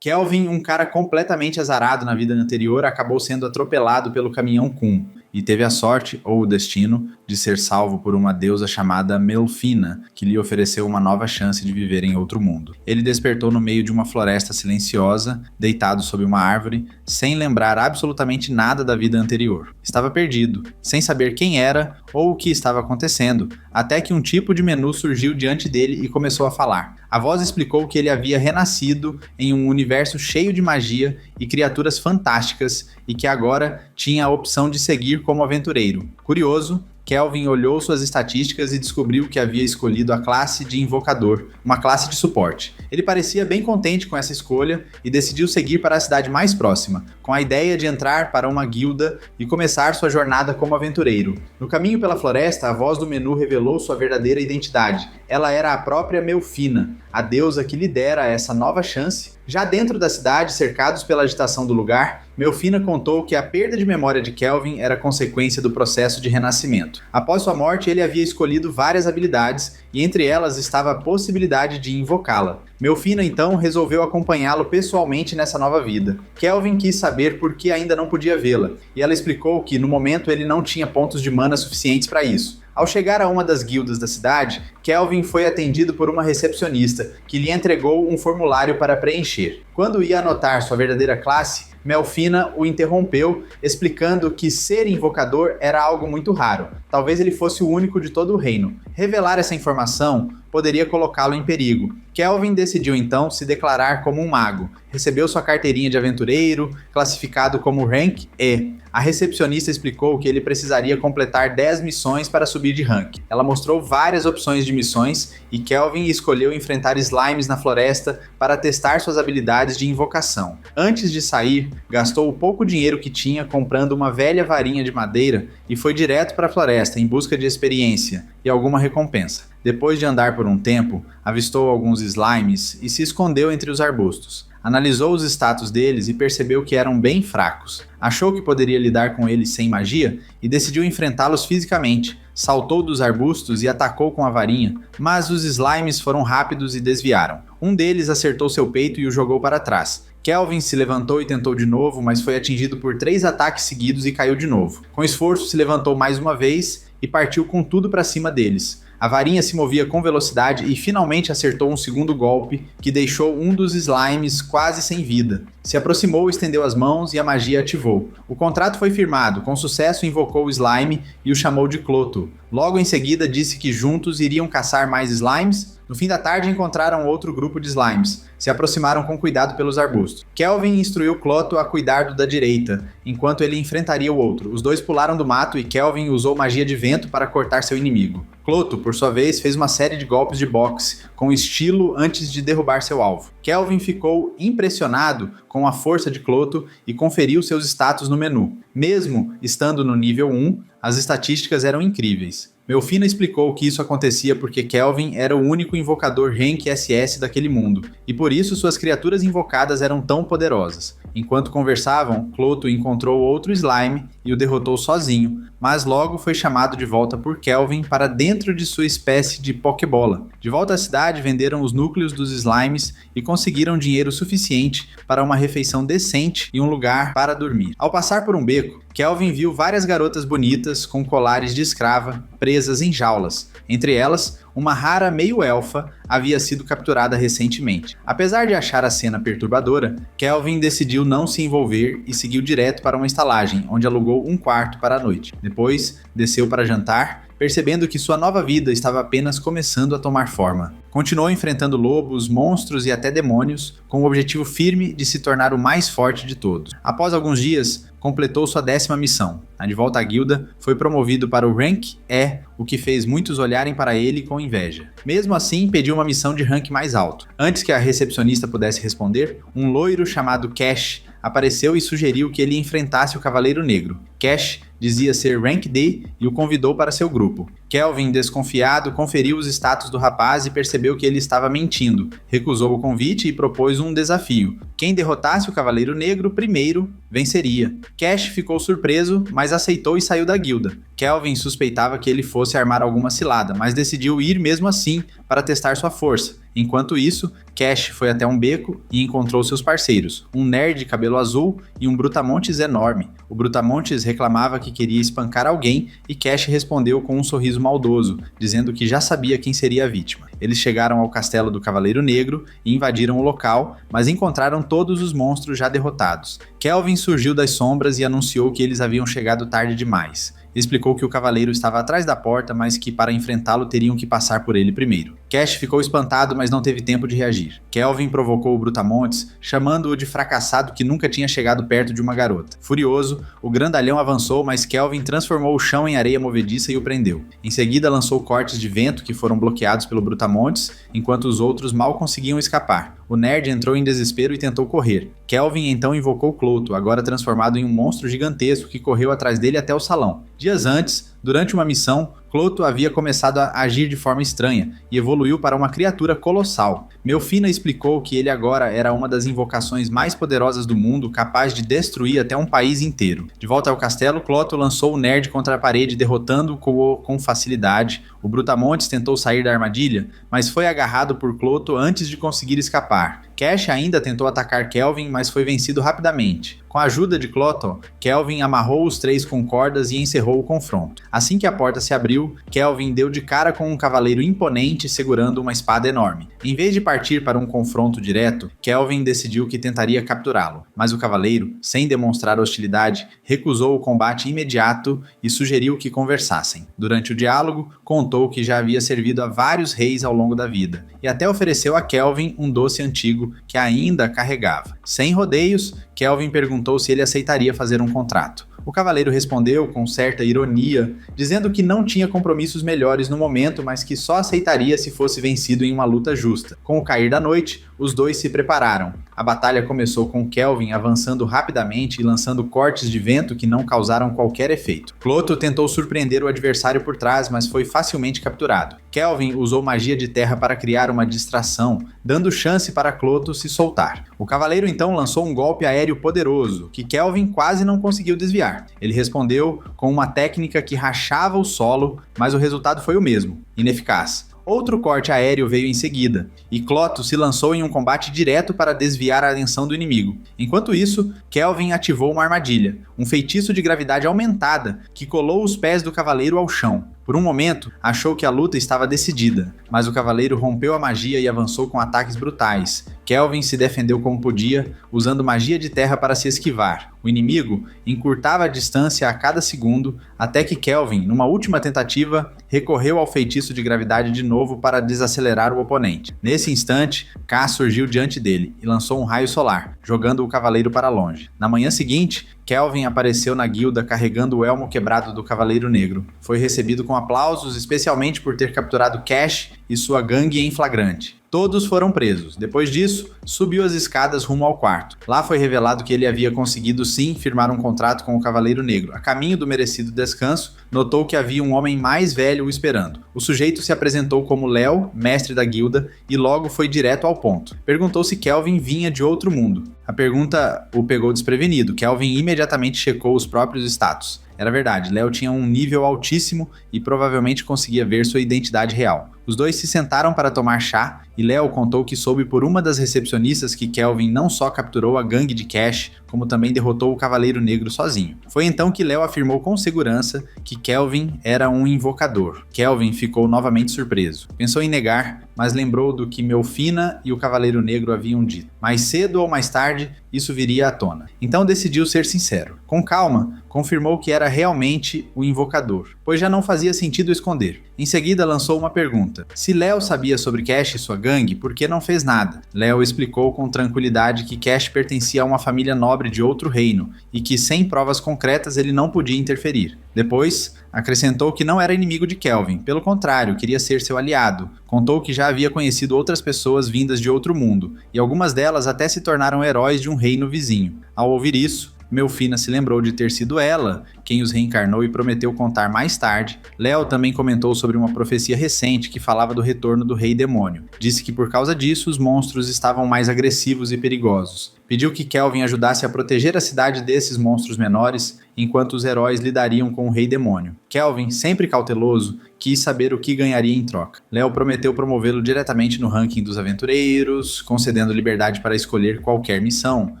Kelvin, um cara completamente azarado na vida anterior, acabou sendo atropelado pelo caminhão Kun e teve a sorte, ou o destino, de ser salvo por uma deusa chamada Melfina, que lhe ofereceu uma nova chance de viver em outro mundo. Ele despertou no meio de uma floresta silenciosa, deitado sob uma árvore, sem lembrar absolutamente nada da vida anterior. Estava perdido, sem saber quem era ou o que estava acontecendo, até que um tipo de menu surgiu diante dele e começou a falar. A voz explicou que ele havia renascido em um universo cheio de magia e criaturas fantásticas e que agora tinha a opção de seguir como aventureiro. Curioso, Kelvin olhou suas estatísticas e descobriu que havia escolhido a classe de Invocador, uma classe de suporte. Ele parecia bem contente com essa escolha e decidiu seguir para a cidade mais próxima, com a ideia de entrar para uma guilda e começar sua jornada como aventureiro. No caminho pela floresta, a voz do menu revelou sua verdadeira identidade. Ela era a própria Melfina, a deusa que lhe dera essa nova chance. Já dentro da cidade, cercados pela agitação do lugar, Melfina contou que a perda de memória de Kelvin era consequência do processo de renascimento. Após sua morte, ele havia escolhido várias habilidades e entre elas estava a possibilidade de invocá-la. Melfina então resolveu acompanhá-lo pessoalmente nessa nova vida. Kelvin quis saber por que ainda não podia vê-la, e ela explicou que no momento ele não tinha pontos de mana suficientes para isso. Ao chegar a uma das guildas da cidade, Kelvin foi atendido por uma recepcionista, que lhe entregou um formulário para preencher. Quando ia anotar sua verdadeira classe, Melfina o interrompeu, explicando que ser invocador era algo muito raro. Talvez ele fosse o único de todo o reino. Revelar essa informação poderia colocá-lo em perigo. Kelvin decidiu então se declarar como um mago. Recebeu sua carteirinha de aventureiro, classificado como Rank E. A recepcionista explicou que ele precisaria completar 10 missões para subir de rank. Ela mostrou várias opções de missões e Kelvin escolheu enfrentar slimes na floresta para testar suas habilidades de invocação. Antes de sair, gastou o pouco dinheiro que tinha comprando uma velha varinha de madeira e foi direto para a floresta em busca de experiência e alguma recompensa. Depois de andar por um tempo, avistou alguns slimes e se escondeu entre os arbustos. Analisou os status deles e percebeu que eram bem fracos. Achou que poderia lidar com eles sem magia e decidiu enfrentá-los fisicamente. Saltou dos arbustos e atacou com a varinha, mas os slimes foram rápidos e desviaram. Um deles acertou seu peito e o jogou para trás. Kelvin se levantou e tentou de novo, mas foi atingido por 3 ataques seguidos e caiu de novo. Com esforço, se levantou mais uma vez e partiu com tudo para cima deles. A varinha se movia com velocidade e finalmente acertou um segundo golpe que deixou um dos slimes quase sem vida. Se aproximou, estendeu as mãos e a magia ativou. O contrato foi firmado, com sucesso invocou o slime e o chamou de Cloto. Logo em seguida disse que juntos iriam caçar mais slimes. No fim da tarde encontraram outro grupo de slimes. Se aproximaram com cuidado pelos arbustos. Kelvin instruiu Cloto a cuidar do da direita, enquanto ele enfrentaria o outro. Os dois pularam do mato e Kelvin usou magia de vento para cortar seu inimigo. Cloto, por sua vez, fez uma série de golpes de boxe, com estilo antes de derrubar seu alvo. Kelvin ficou impressionado com a força de Cloto e conferiu seus status no menu. Mesmo estando no nível 1, as estatísticas eram incríveis. Melfina explicou que isso acontecia porque Kelvin era o único invocador Rank SS daquele mundo, e por isso suas criaturas invocadas eram tão poderosas. Enquanto conversavam, Cloto encontrou outro slime e o derrotou sozinho, mas logo foi chamado de volta por Kelvin para dentro de sua espécie de Pokébola. De volta à cidade, venderam os núcleos dos slimes e conseguiram dinheiro suficiente para uma refeição decente e um lugar para dormir. Ao passar por um beco, Kelvin viu várias garotas bonitas com colares de escrava presas em jaulas. Entre elas, uma rara meio-elfa havia sido capturada recentemente. Apesar de achar a cena perturbadora, Kelvin decidiu não se envolver e seguiu direto para uma estalagem, onde alugou um quarto para a noite. Depois, desceu para jantar, percebendo que sua nova vida estava apenas começando a tomar forma. Continuou enfrentando lobos, monstros e até demônios, com o objetivo firme de se tornar o mais forte de todos. Após alguns dias, completou sua 10ª missão. De volta à guilda, foi promovido para o Rank E, o que fez muitos olharem para ele com inveja. Mesmo assim, pediu uma missão de rank mais alto. Antes que a recepcionista pudesse responder, um loiro chamado Cash apareceu e sugeriu que ele enfrentasse o Cavaleiro Negro. Cash dizia ser Rank D e o convidou para seu grupo. Kelvin, desconfiado, conferiu os status do rapaz e percebeu que ele estava mentindo. Recusou o convite e propôs um desafio. Quem derrotasse o Cavaleiro Negro primeiro venceria. Cash ficou surpreso, mas aceitou e saiu da guilda. Kelvin suspeitava que ele fosse armar alguma cilada, mas decidiu ir mesmo assim para testar sua força. Enquanto isso, Cash foi até um beco e encontrou seus parceiros, um nerd de cabelo azul e um brutamontes enorme. O brutamontes reclamava que queria espancar alguém e Cash respondeu com um sorriso maldoso, dizendo que já sabia quem seria a vítima. Eles chegaram ao castelo do Cavaleiro Negro e invadiram o local, mas encontraram todos os monstros já derrotados. Kelvin surgiu das sombras e anunciou que eles haviam chegado tarde demais. Explicou que o cavaleiro estava atrás da porta, mas que para enfrentá-lo teriam que passar por ele primeiro. Cash ficou espantado, mas não teve tempo de reagir. Kelvin provocou o Brutamontes, chamando-o de fracassado que nunca tinha chegado perto de uma garota. Furioso, o grandalhão avançou, mas Kelvin transformou o chão em areia movediça e o prendeu. Em seguida, lançou cortes de vento que foram bloqueados pelo Brutamontes, enquanto os outros mal conseguiam escapar. O nerd entrou em desespero e tentou correr. Kelvin então invocou Cloto, agora transformado em um monstro gigantesco que correu atrás dele até o salão. Dias antes, durante uma missão, Cloto havia começado a agir de forma estranha e evoluiu para uma criatura colossal. Melfina explicou que ele agora era uma das invocações mais poderosas do mundo, capaz de destruir até um país inteiro. De volta ao castelo, Cloto lançou o nerd contra a parede, derrotando-o com facilidade. O Brutamontes tentou sair da armadilha, mas foi agarrado por Cloto antes de conseguir escapar. Cash ainda tentou atacar Kelvin, mas foi vencido rapidamente. Com a ajuda de Cloto, Kelvin amarrou os três com cordas e encerrou o confronto. Assim que a porta se abriu, Kelvin deu de cara com um cavaleiro imponente segurando uma espada enorme. Em vez de partir para um confronto direto, Kelvin decidiu que tentaria capturá-lo, mas o cavaleiro, sem demonstrar hostilidade, recusou o combate imediato e sugeriu que conversassem. Durante o diálogo, contou que já havia servido a vários reis ao longo da vida, e até ofereceu a Kelvin um doce antigo que ainda carregava. Sem rodeios, Kelvin perguntou se ele aceitaria fazer um contrato. O cavaleiro respondeu com certa ironia, dizendo que não tinha compromissos melhores no momento, mas que só aceitaria se fosse vencido em uma luta justa. Com o cair da noite, os dois se prepararam. A batalha começou com Kelvin avançando rapidamente e lançando cortes de vento que não causaram qualquer efeito. Cloto tentou surpreender o adversário por trás, mas foi facilmente capturado. Kelvin usou magia de terra para criar uma distração, dando chance para Cloto se soltar. O cavaleiro então lançou um golpe aéreo poderoso, que Kelvin quase não conseguiu desviar. Ele respondeu com uma técnica que rachava o solo, mas o resultado foi o mesmo, ineficaz. Outro corte aéreo veio em seguida, e Cloto se lançou em um combate direto para desviar a atenção do inimigo. Enquanto isso, Kelvin ativou uma armadilha, um feitiço de gravidade aumentada que colou os pés do cavaleiro ao chão. Por um momento, achou que a luta estava decidida, mas o cavaleiro rompeu a magia e avançou com ataques brutais. Kelvin se defendeu como podia, usando magia de terra para se esquivar. O inimigo encurtava a distância a cada segundo, até que Kelvin, numa última tentativa, recorreu ao feitiço de gravidade de novo para desacelerar o oponente. Nesse instante, K surgiu diante dele e lançou um raio solar, jogando o cavaleiro para longe. Na manhã seguinte, Kelvin apareceu na guilda carregando o elmo quebrado do Cavaleiro Negro. Foi recebido com aplausos, especialmente por ter capturado Cash e sua gangue em flagrante. Todos foram presos. Depois disso, subiu as escadas rumo ao quarto. Lá foi revelado que ele havia conseguido sim firmar um contrato com o Cavaleiro Negro. A caminho do merecido descanso, notou que havia um homem mais velho o esperando. O sujeito se apresentou como Léo, mestre da guilda, e logo foi direto ao ponto. Perguntou se Kelvin vinha de outro mundo. A pergunta o pegou desprevenido. Kelvin imediatamente checou os próprios status. Era verdade, Léo tinha um nível altíssimo e provavelmente conseguia ver sua identidade real. Os dois se sentaram para tomar chá e Léo contou que soube por uma das recepcionistas que Kelvin não só capturou a gangue de Cash, como também derrotou o Cavaleiro Negro sozinho. Foi então que Léo afirmou com segurança que Kelvin era um invocador. Kelvin ficou novamente surpreso. Pensou em negar, mas lembrou do que Melfina e o Cavaleiro Negro haviam dito. Mais cedo ou mais tarde, isso viria à tona. Então decidiu ser sincero. Com calma, confirmou que era realmente o invocador, pois já não fazia sentido esconder. Em seguida lançou uma pergunta. Se Léo sabia sobre Cash e sua gangue, por que não fez nada? Léo explicou com tranquilidade que Cash pertencia a uma família nobre de outro reino e que sem provas concretas ele não podia interferir. Depois, acrescentou que não era inimigo de Kelvin, pelo contrário, queria ser seu aliado. Contou que já havia conhecido outras pessoas vindas de outro mundo, e algumas delas até se tornaram heróis de um reino vizinho. Ao ouvir isso, Melfina se lembrou de ter sido ela quem os reencarnou e prometeu contar mais tarde. Léo também comentou sobre uma profecia recente que falava do retorno do Rei Demônio. Disse que por causa disso os monstros estavam mais agressivos e perigosos. Pediu que Kelvin ajudasse a proteger a cidade desses monstros menores, enquanto os heróis lidariam com o Rei Demônio. Kelvin, sempre cauteloso, quis saber o que ganharia em troca. Léo prometeu promovê-lo diretamente no ranking dos aventureiros, concedendo liberdade para escolher qualquer missão.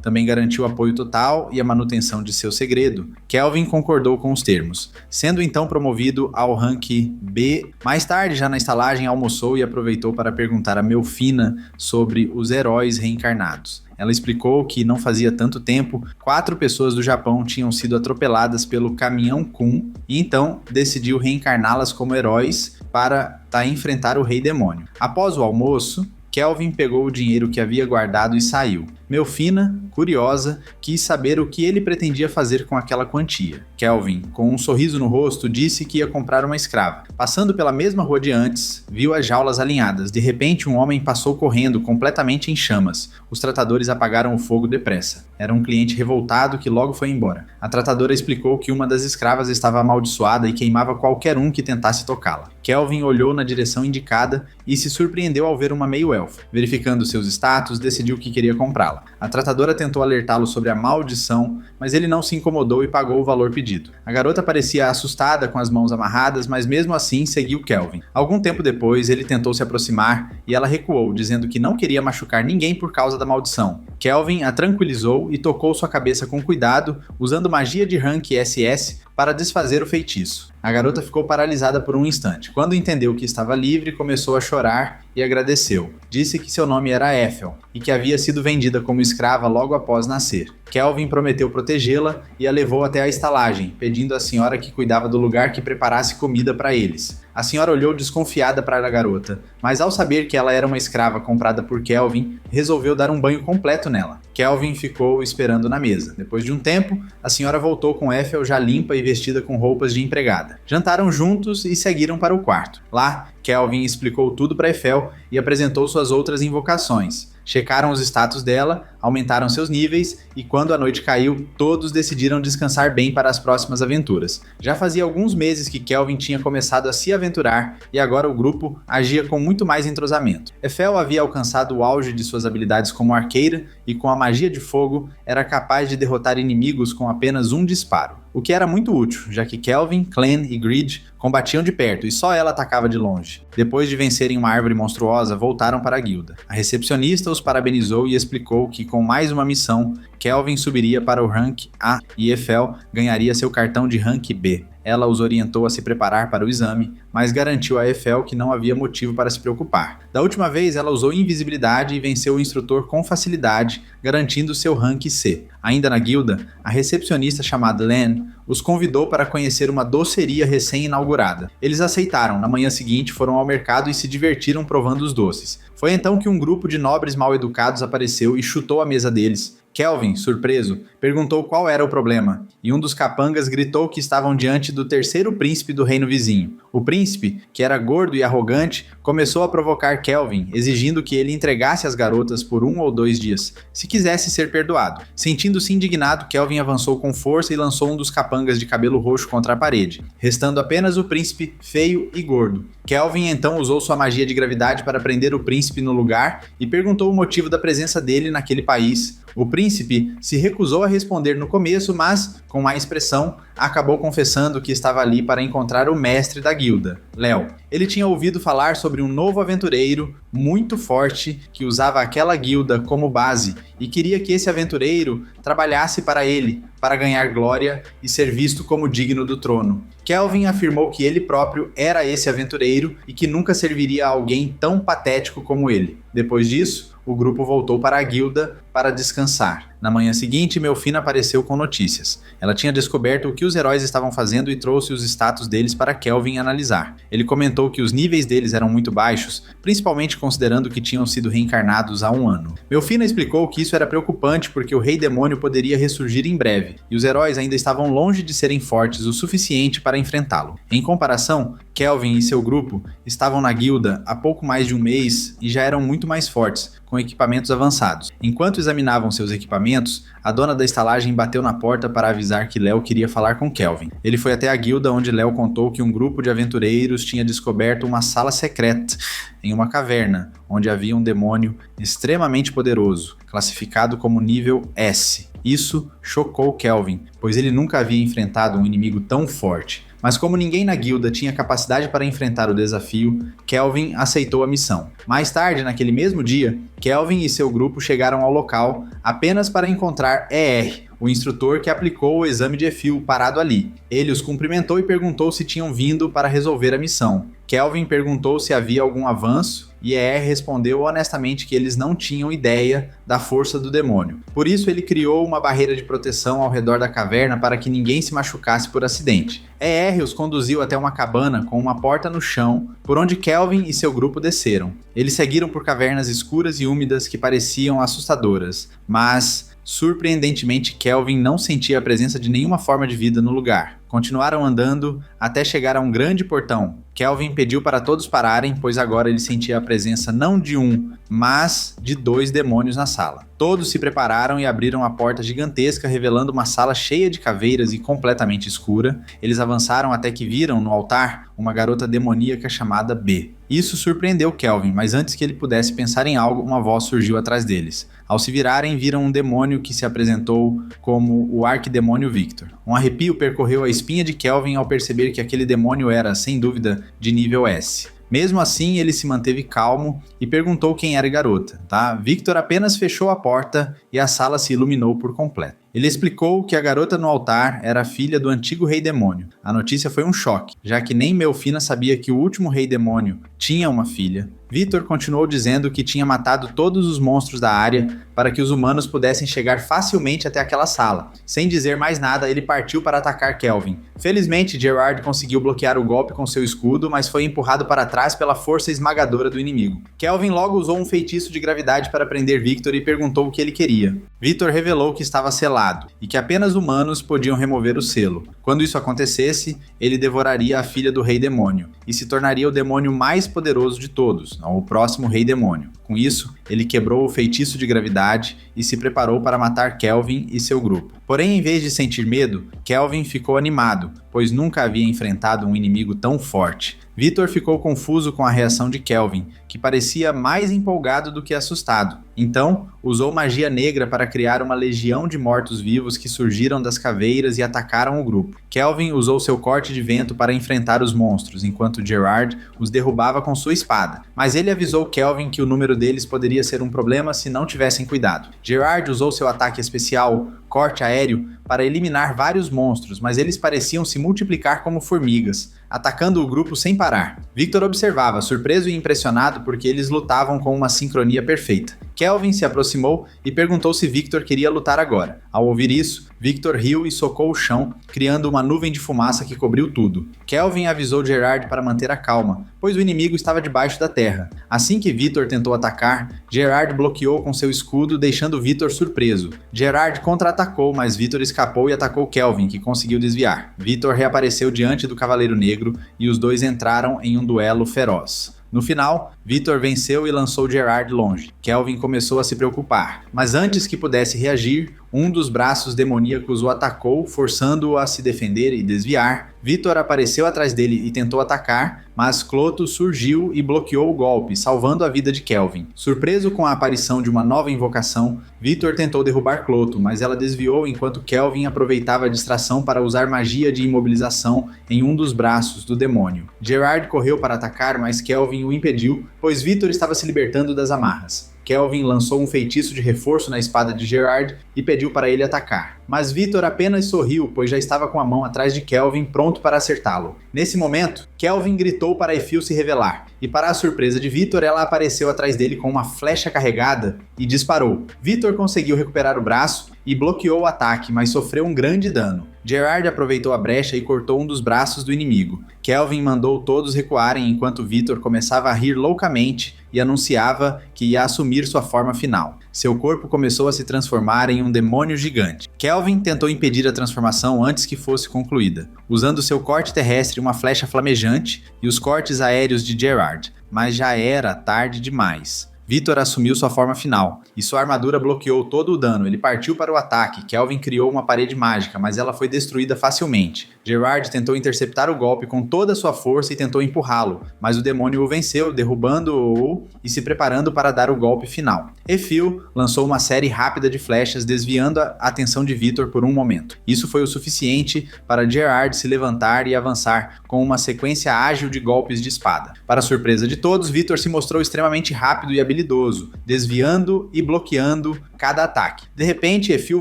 Também garantiu apoio total e a manutenção de seu segredo. Kelvin concordou com os termos, sendo então promovido ao rank B. Mais tarde, já na estalagem, almoçou e aproveitou para perguntar a Melfina sobre os heróis reencarnados. Ela explicou que não fazia tanto tempo, 4 pessoas do Japão tinham sido atropeladas pelo caminhão Kun e então decidiu reencarná-las como heróis para enfrentar o Rei Demônio. Após o almoço, Kelvin pegou o dinheiro que havia guardado e saiu. Melfina, curiosa, quis saber o que ele pretendia fazer com aquela quantia. Kelvin, com um sorriso no rosto, disse que ia comprar uma escrava. Passando pela mesma rua de antes, viu as jaulas alinhadas. De repente, um homem passou correndo, completamente em chamas. Os tratadores apagaram o fogo depressa. Era um cliente revoltado que logo foi embora. A tratadora explicou que uma das escravas estava amaldiçoada e queimava qualquer um que tentasse tocá-la. Kelvin olhou na direção indicada e se surpreendeu ao ver uma meio-elfa. Verificando seus status, decidiu que queria comprá-la. A tratadora tentou alertá-lo sobre a maldição, mas ele não se incomodou e pagou o valor pedido. A garota parecia assustada com as mãos amarradas, mas mesmo assim seguiu Kelvin. Algum tempo depois, ele tentou se aproximar e ela recuou, dizendo que não queria machucar ninguém por causa da maldição. Kelvin a tranquilizou e tocou sua cabeça com cuidado, usando magia de rank SS para desfazer o feitiço. A garota ficou paralisada por um instante. Quando entendeu que estava livre, começou a chorar e agradeceu. Disse que seu nome era Ethel e que havia sido vendida como escrava logo após nascer. Kelvin prometeu protegê-la e a levou até a estalagem, pedindo à senhora que cuidava do lugar que preparasse comida para eles. A senhora olhou desconfiada para a garota, mas ao saber que ela era uma escrava comprada por Kelvin, resolveu dar um banho completo nela. Kelvin ficou esperando na mesa. Depois de um tempo, a senhora voltou com Ethel já limpa e vestida com roupas de empregada. Jantaram juntos e seguiram para o quarto. Lá, Kelvin explicou tudo para Ethel e apresentou suas outras invocações. Checaram os status dela, aumentaram seus níveis e quando a noite caiu, todos decidiram descansar bem para as próximas aventuras. Já fazia alguns meses que Kelvin tinha começado a se aventurar e agora o grupo agia com muito mais entrosamento. Ethel havia alcançado o auge de suas habilidades como arqueira e com a magia de fogo era capaz de derrotar inimigos com apenas um disparo, o que era muito útil, já que Kelvin, Clan e Grid combatiam de perto e só ela atacava de longe. Depois de vencerem uma árvore monstruosa, voltaram para a guilda. A recepcionista os parabenizou e explicou que com mais uma missão, Kelvin subiria para o rank A e Ethel ganharia seu cartão de rank B. Ela os orientou a se preparar para o exame, mas garantiu a Ethel que não havia motivo para se preocupar. Da última vez, ela usou invisibilidade e venceu o instrutor com facilidade, garantindo seu rank C. Ainda na guilda, a recepcionista chamada Len os convidou para conhecer uma doceria recém-inaugurada. Eles aceitaram. Na manhã seguinte, foram ao mercado e se divertiram provando os doces. Foi então que um grupo de nobres mal-educados apareceu e chutou a mesa deles. Kelvin, surpreso, perguntou qual era o problema, e um dos capangas gritou que estavam diante do terceiro príncipe do reino vizinho. O príncipe, que era gordo e arrogante, começou a provocar Kelvin, exigindo que ele entregasse as garotas por 1 ou 2 dias, se quisesse ser perdoado. Sentindo-se indignado, Kelvin avançou com força e lançou um dos capangas de cabelo roxo contra a parede, restando apenas o príncipe feio e gordo. Kelvin então usou sua magia de gravidade para prender o príncipe no lugar e perguntou o motivo da presença dele naquele país. O príncipe se recusou a responder no começo, mas, com má expressão, acabou confessando que estava ali para encontrar o mestre da guilda, Léo. Ele tinha ouvido falar sobre um novo aventureiro muito forte que usava aquela guilda como base e queria que esse aventureiro trabalhasse para ele, para ganhar glória e ser visto como digno do trono. Kelvin afirmou que ele próprio era esse aventureiro e que nunca serviria a alguém tão patético como ele. Depois disso, o grupo voltou para a guilda para descansar. Na manhã seguinte, Melfina apareceu com notícias. Ela tinha descoberto o que os heróis estavam fazendo e trouxe os status deles para Kelvin analisar. Ele comentou que os níveis deles eram muito baixos, principalmente considerando que tinham sido reencarnados há 1 ano. Melfina explicou que isso era preocupante porque o Rei Demônio poderia ressurgir em breve, e os heróis ainda estavam longe de serem fortes o suficiente para enfrentá-lo. Em comparação, Kelvin e seu grupo estavam na guilda há pouco mais de 1 mês e já eram muito mais fortes, com equipamentos avançados. Enquanto examinavam seus equipamentos, a dona da estalagem bateu na porta para avisar que Léo queria falar com Kelvin. Ele foi até a guilda, onde Léo contou que um grupo de aventureiros tinha descoberto uma sala secreta em uma caverna, onde havia um demônio extremamente poderoso, classificado como nível S. Isso chocou Kelvin, pois ele nunca havia enfrentado um inimigo tão forte. Mas como ninguém na guilda tinha capacidade para enfrentar o desafio, Kelvin aceitou a missão. Mais tarde, naquele mesmo dia, Kelvin e seu grupo chegaram ao local apenas para encontrar ER, o instrutor que aplicou o exame de Efil parado ali. Ele os cumprimentou e perguntou se tinham vindo para resolver a missão. Kelvin perguntou se havia algum avanço e ER respondeu honestamente que eles não tinham ideia da força do demônio. Por isso ele criou uma barreira de proteção ao redor da caverna para que ninguém se machucasse por acidente. ER os conduziu até uma cabana com uma porta no chão, por onde Kelvin e seu grupo desceram. Eles seguiram por cavernas escuras e úmidas que pareciam assustadoras, mas surpreendentemente, Kelvin não sentia a presença de nenhuma forma de vida no lugar. Continuaram andando até chegar a um grande portão. Kelvin pediu para todos pararem, pois agora ele sentia a presença não de um, mas de 2 demônios na sala. Todos se prepararam e abriram a porta gigantesca, revelando uma sala cheia de caveiras e completamente escura. Eles avançaram até que viram no altar uma garota demoníaca chamada B. Isso surpreendeu Kelvin, mas antes que ele pudesse pensar em algo, uma voz surgiu atrás deles. Ao se virarem, viram um demônio que se apresentou como o arquidemônio Victor. Um arrepio percorreu a espinha de Kelvin ao perceber que aquele demônio era, sem dúvida, de nível S. Mesmo assim, ele se manteve calmo e perguntou quem era a garota, tá? Victor apenas fechou a porta e a sala se iluminou por completo. Ele explicou que a garota no altar era a filha do antigo rei demônio. A notícia foi um choque, já que nem Melfina sabia que o último rei demônio tinha uma filha. Victor continuou dizendo que tinha matado todos os monstros da área para que os humanos pudessem chegar facilmente até aquela sala. Sem dizer mais nada, ele partiu para atacar Kelvin. Felizmente, Gerard conseguiu bloquear o golpe com seu escudo, mas foi empurrado para trás pela força esmagadora do inimigo. Kelvin logo usou um feitiço de gravidade para prender Victor e perguntou o que ele queria. Victor revelou que estava selado e que apenas humanos podiam remover o selo. Quando isso acontecesse, ele devoraria a filha do rei demônio e se tornaria o demônio mais poderoso de todos, o próximo rei demônio. Com isso, ele quebrou o feitiço de gravidade e se preparou para matar Kelvin e seu grupo. Porém, em vez de sentir medo, Kelvin ficou animado, pois nunca havia enfrentado um inimigo tão forte. Victor ficou confuso com a reação de Kelvin, que parecia mais empolgado do que assustado. Então, usou magia negra para criar uma legião de mortos-vivos que surgiram das caveiras e atacaram o grupo. Kelvin usou seu corte de vento para enfrentar os monstros, enquanto Gerard os derrubava com sua espada. Mas ele avisou Kelvin que o número deles poderia ser um problema se não tivessem cuidado. Gerard usou seu ataque especial, corte aéreo, para eliminar vários monstros, mas eles pareciam se multiplicar como formigas, atacando o grupo sem parar. Victor observava, surpreso e impressionado porque eles lutavam com uma sincronia perfeita. Kelvin se aproximou e perguntou se Victor queria lutar agora. Ao ouvir isso, Victor riu e socou o chão, criando uma nuvem de fumaça que cobriu tudo. Kelvin avisou Gerard para manter a calma, pois o inimigo estava debaixo da terra. Assim que Victor tentou atacar, Gerard bloqueou com seu escudo, deixando Victor surpreso. Gerard contra-atacou, mas Victor escapou e atacou Kelvin, que conseguiu desviar. Victor reapareceu diante do Cavaleiro Negro e os dois entraram em um duelo feroz. No final, Victor venceu e lançou Gerard longe. Kelvin começou a se preocupar, mas antes que pudesse reagir, um dos braços demoníacos o atacou, forçando-o a se defender e desviar. Victor apareceu atrás dele e tentou atacar, mas Cloto surgiu e bloqueou o golpe, salvando a vida de Kelvin. Surpreso com a aparição de uma nova invocação, Victor tentou derrubar Cloto, mas ela desviou enquanto Kelvin aproveitava a distração para usar magia de imobilização em um dos braços do demônio. Gerard correu para atacar, mas Kelvin o impediu, pois Victor estava se libertando das amarras. Kelvin lançou um feitiço de reforço na espada de Gerard e pediu para ele atacar. Mas Victor apenas sorriu, pois já estava com a mão atrás de Kelvin, pronto para acertá-lo. Nesse momento, Kelvin gritou para Efil se revelar, e para a surpresa de Victor, ela apareceu atrás dele com uma flecha carregada e disparou. Victor conseguiu recuperar o braço e bloqueou o ataque, mas sofreu um grande dano. Gerard aproveitou a brecha e cortou um dos braços do inimigo. Kelvin mandou todos recuarem enquanto Victor começava a rir loucamente e anunciava que ia assumir sua forma final. Seu corpo começou a se transformar em um demônio gigante. Kelvin tentou impedir a transformação antes que fosse concluída, usando seu corte terrestre, uma flecha flamejante e os cortes aéreos de Gerard, mas já era tarde demais. Vitor assumiu sua forma final, e sua armadura bloqueou todo o dano. Ele partiu para o ataque. Kelvin criou uma parede mágica, mas ela foi destruída facilmente. Gerard tentou interceptar o golpe com toda a sua força e tentou empurrá-lo, mas o demônio o venceu, derrubando-o e se preparando para dar o golpe final. Efil lançou uma série rápida de flechas, desviando a atenção de Vitor por um momento. Isso foi o suficiente para Gerard se levantar e avançar com uma sequência ágil de golpes de espada. Para surpresa de todos, Vitor se mostrou extremamente rápido e habilidoso, desviando e bloqueando cada ataque. De repente, Efil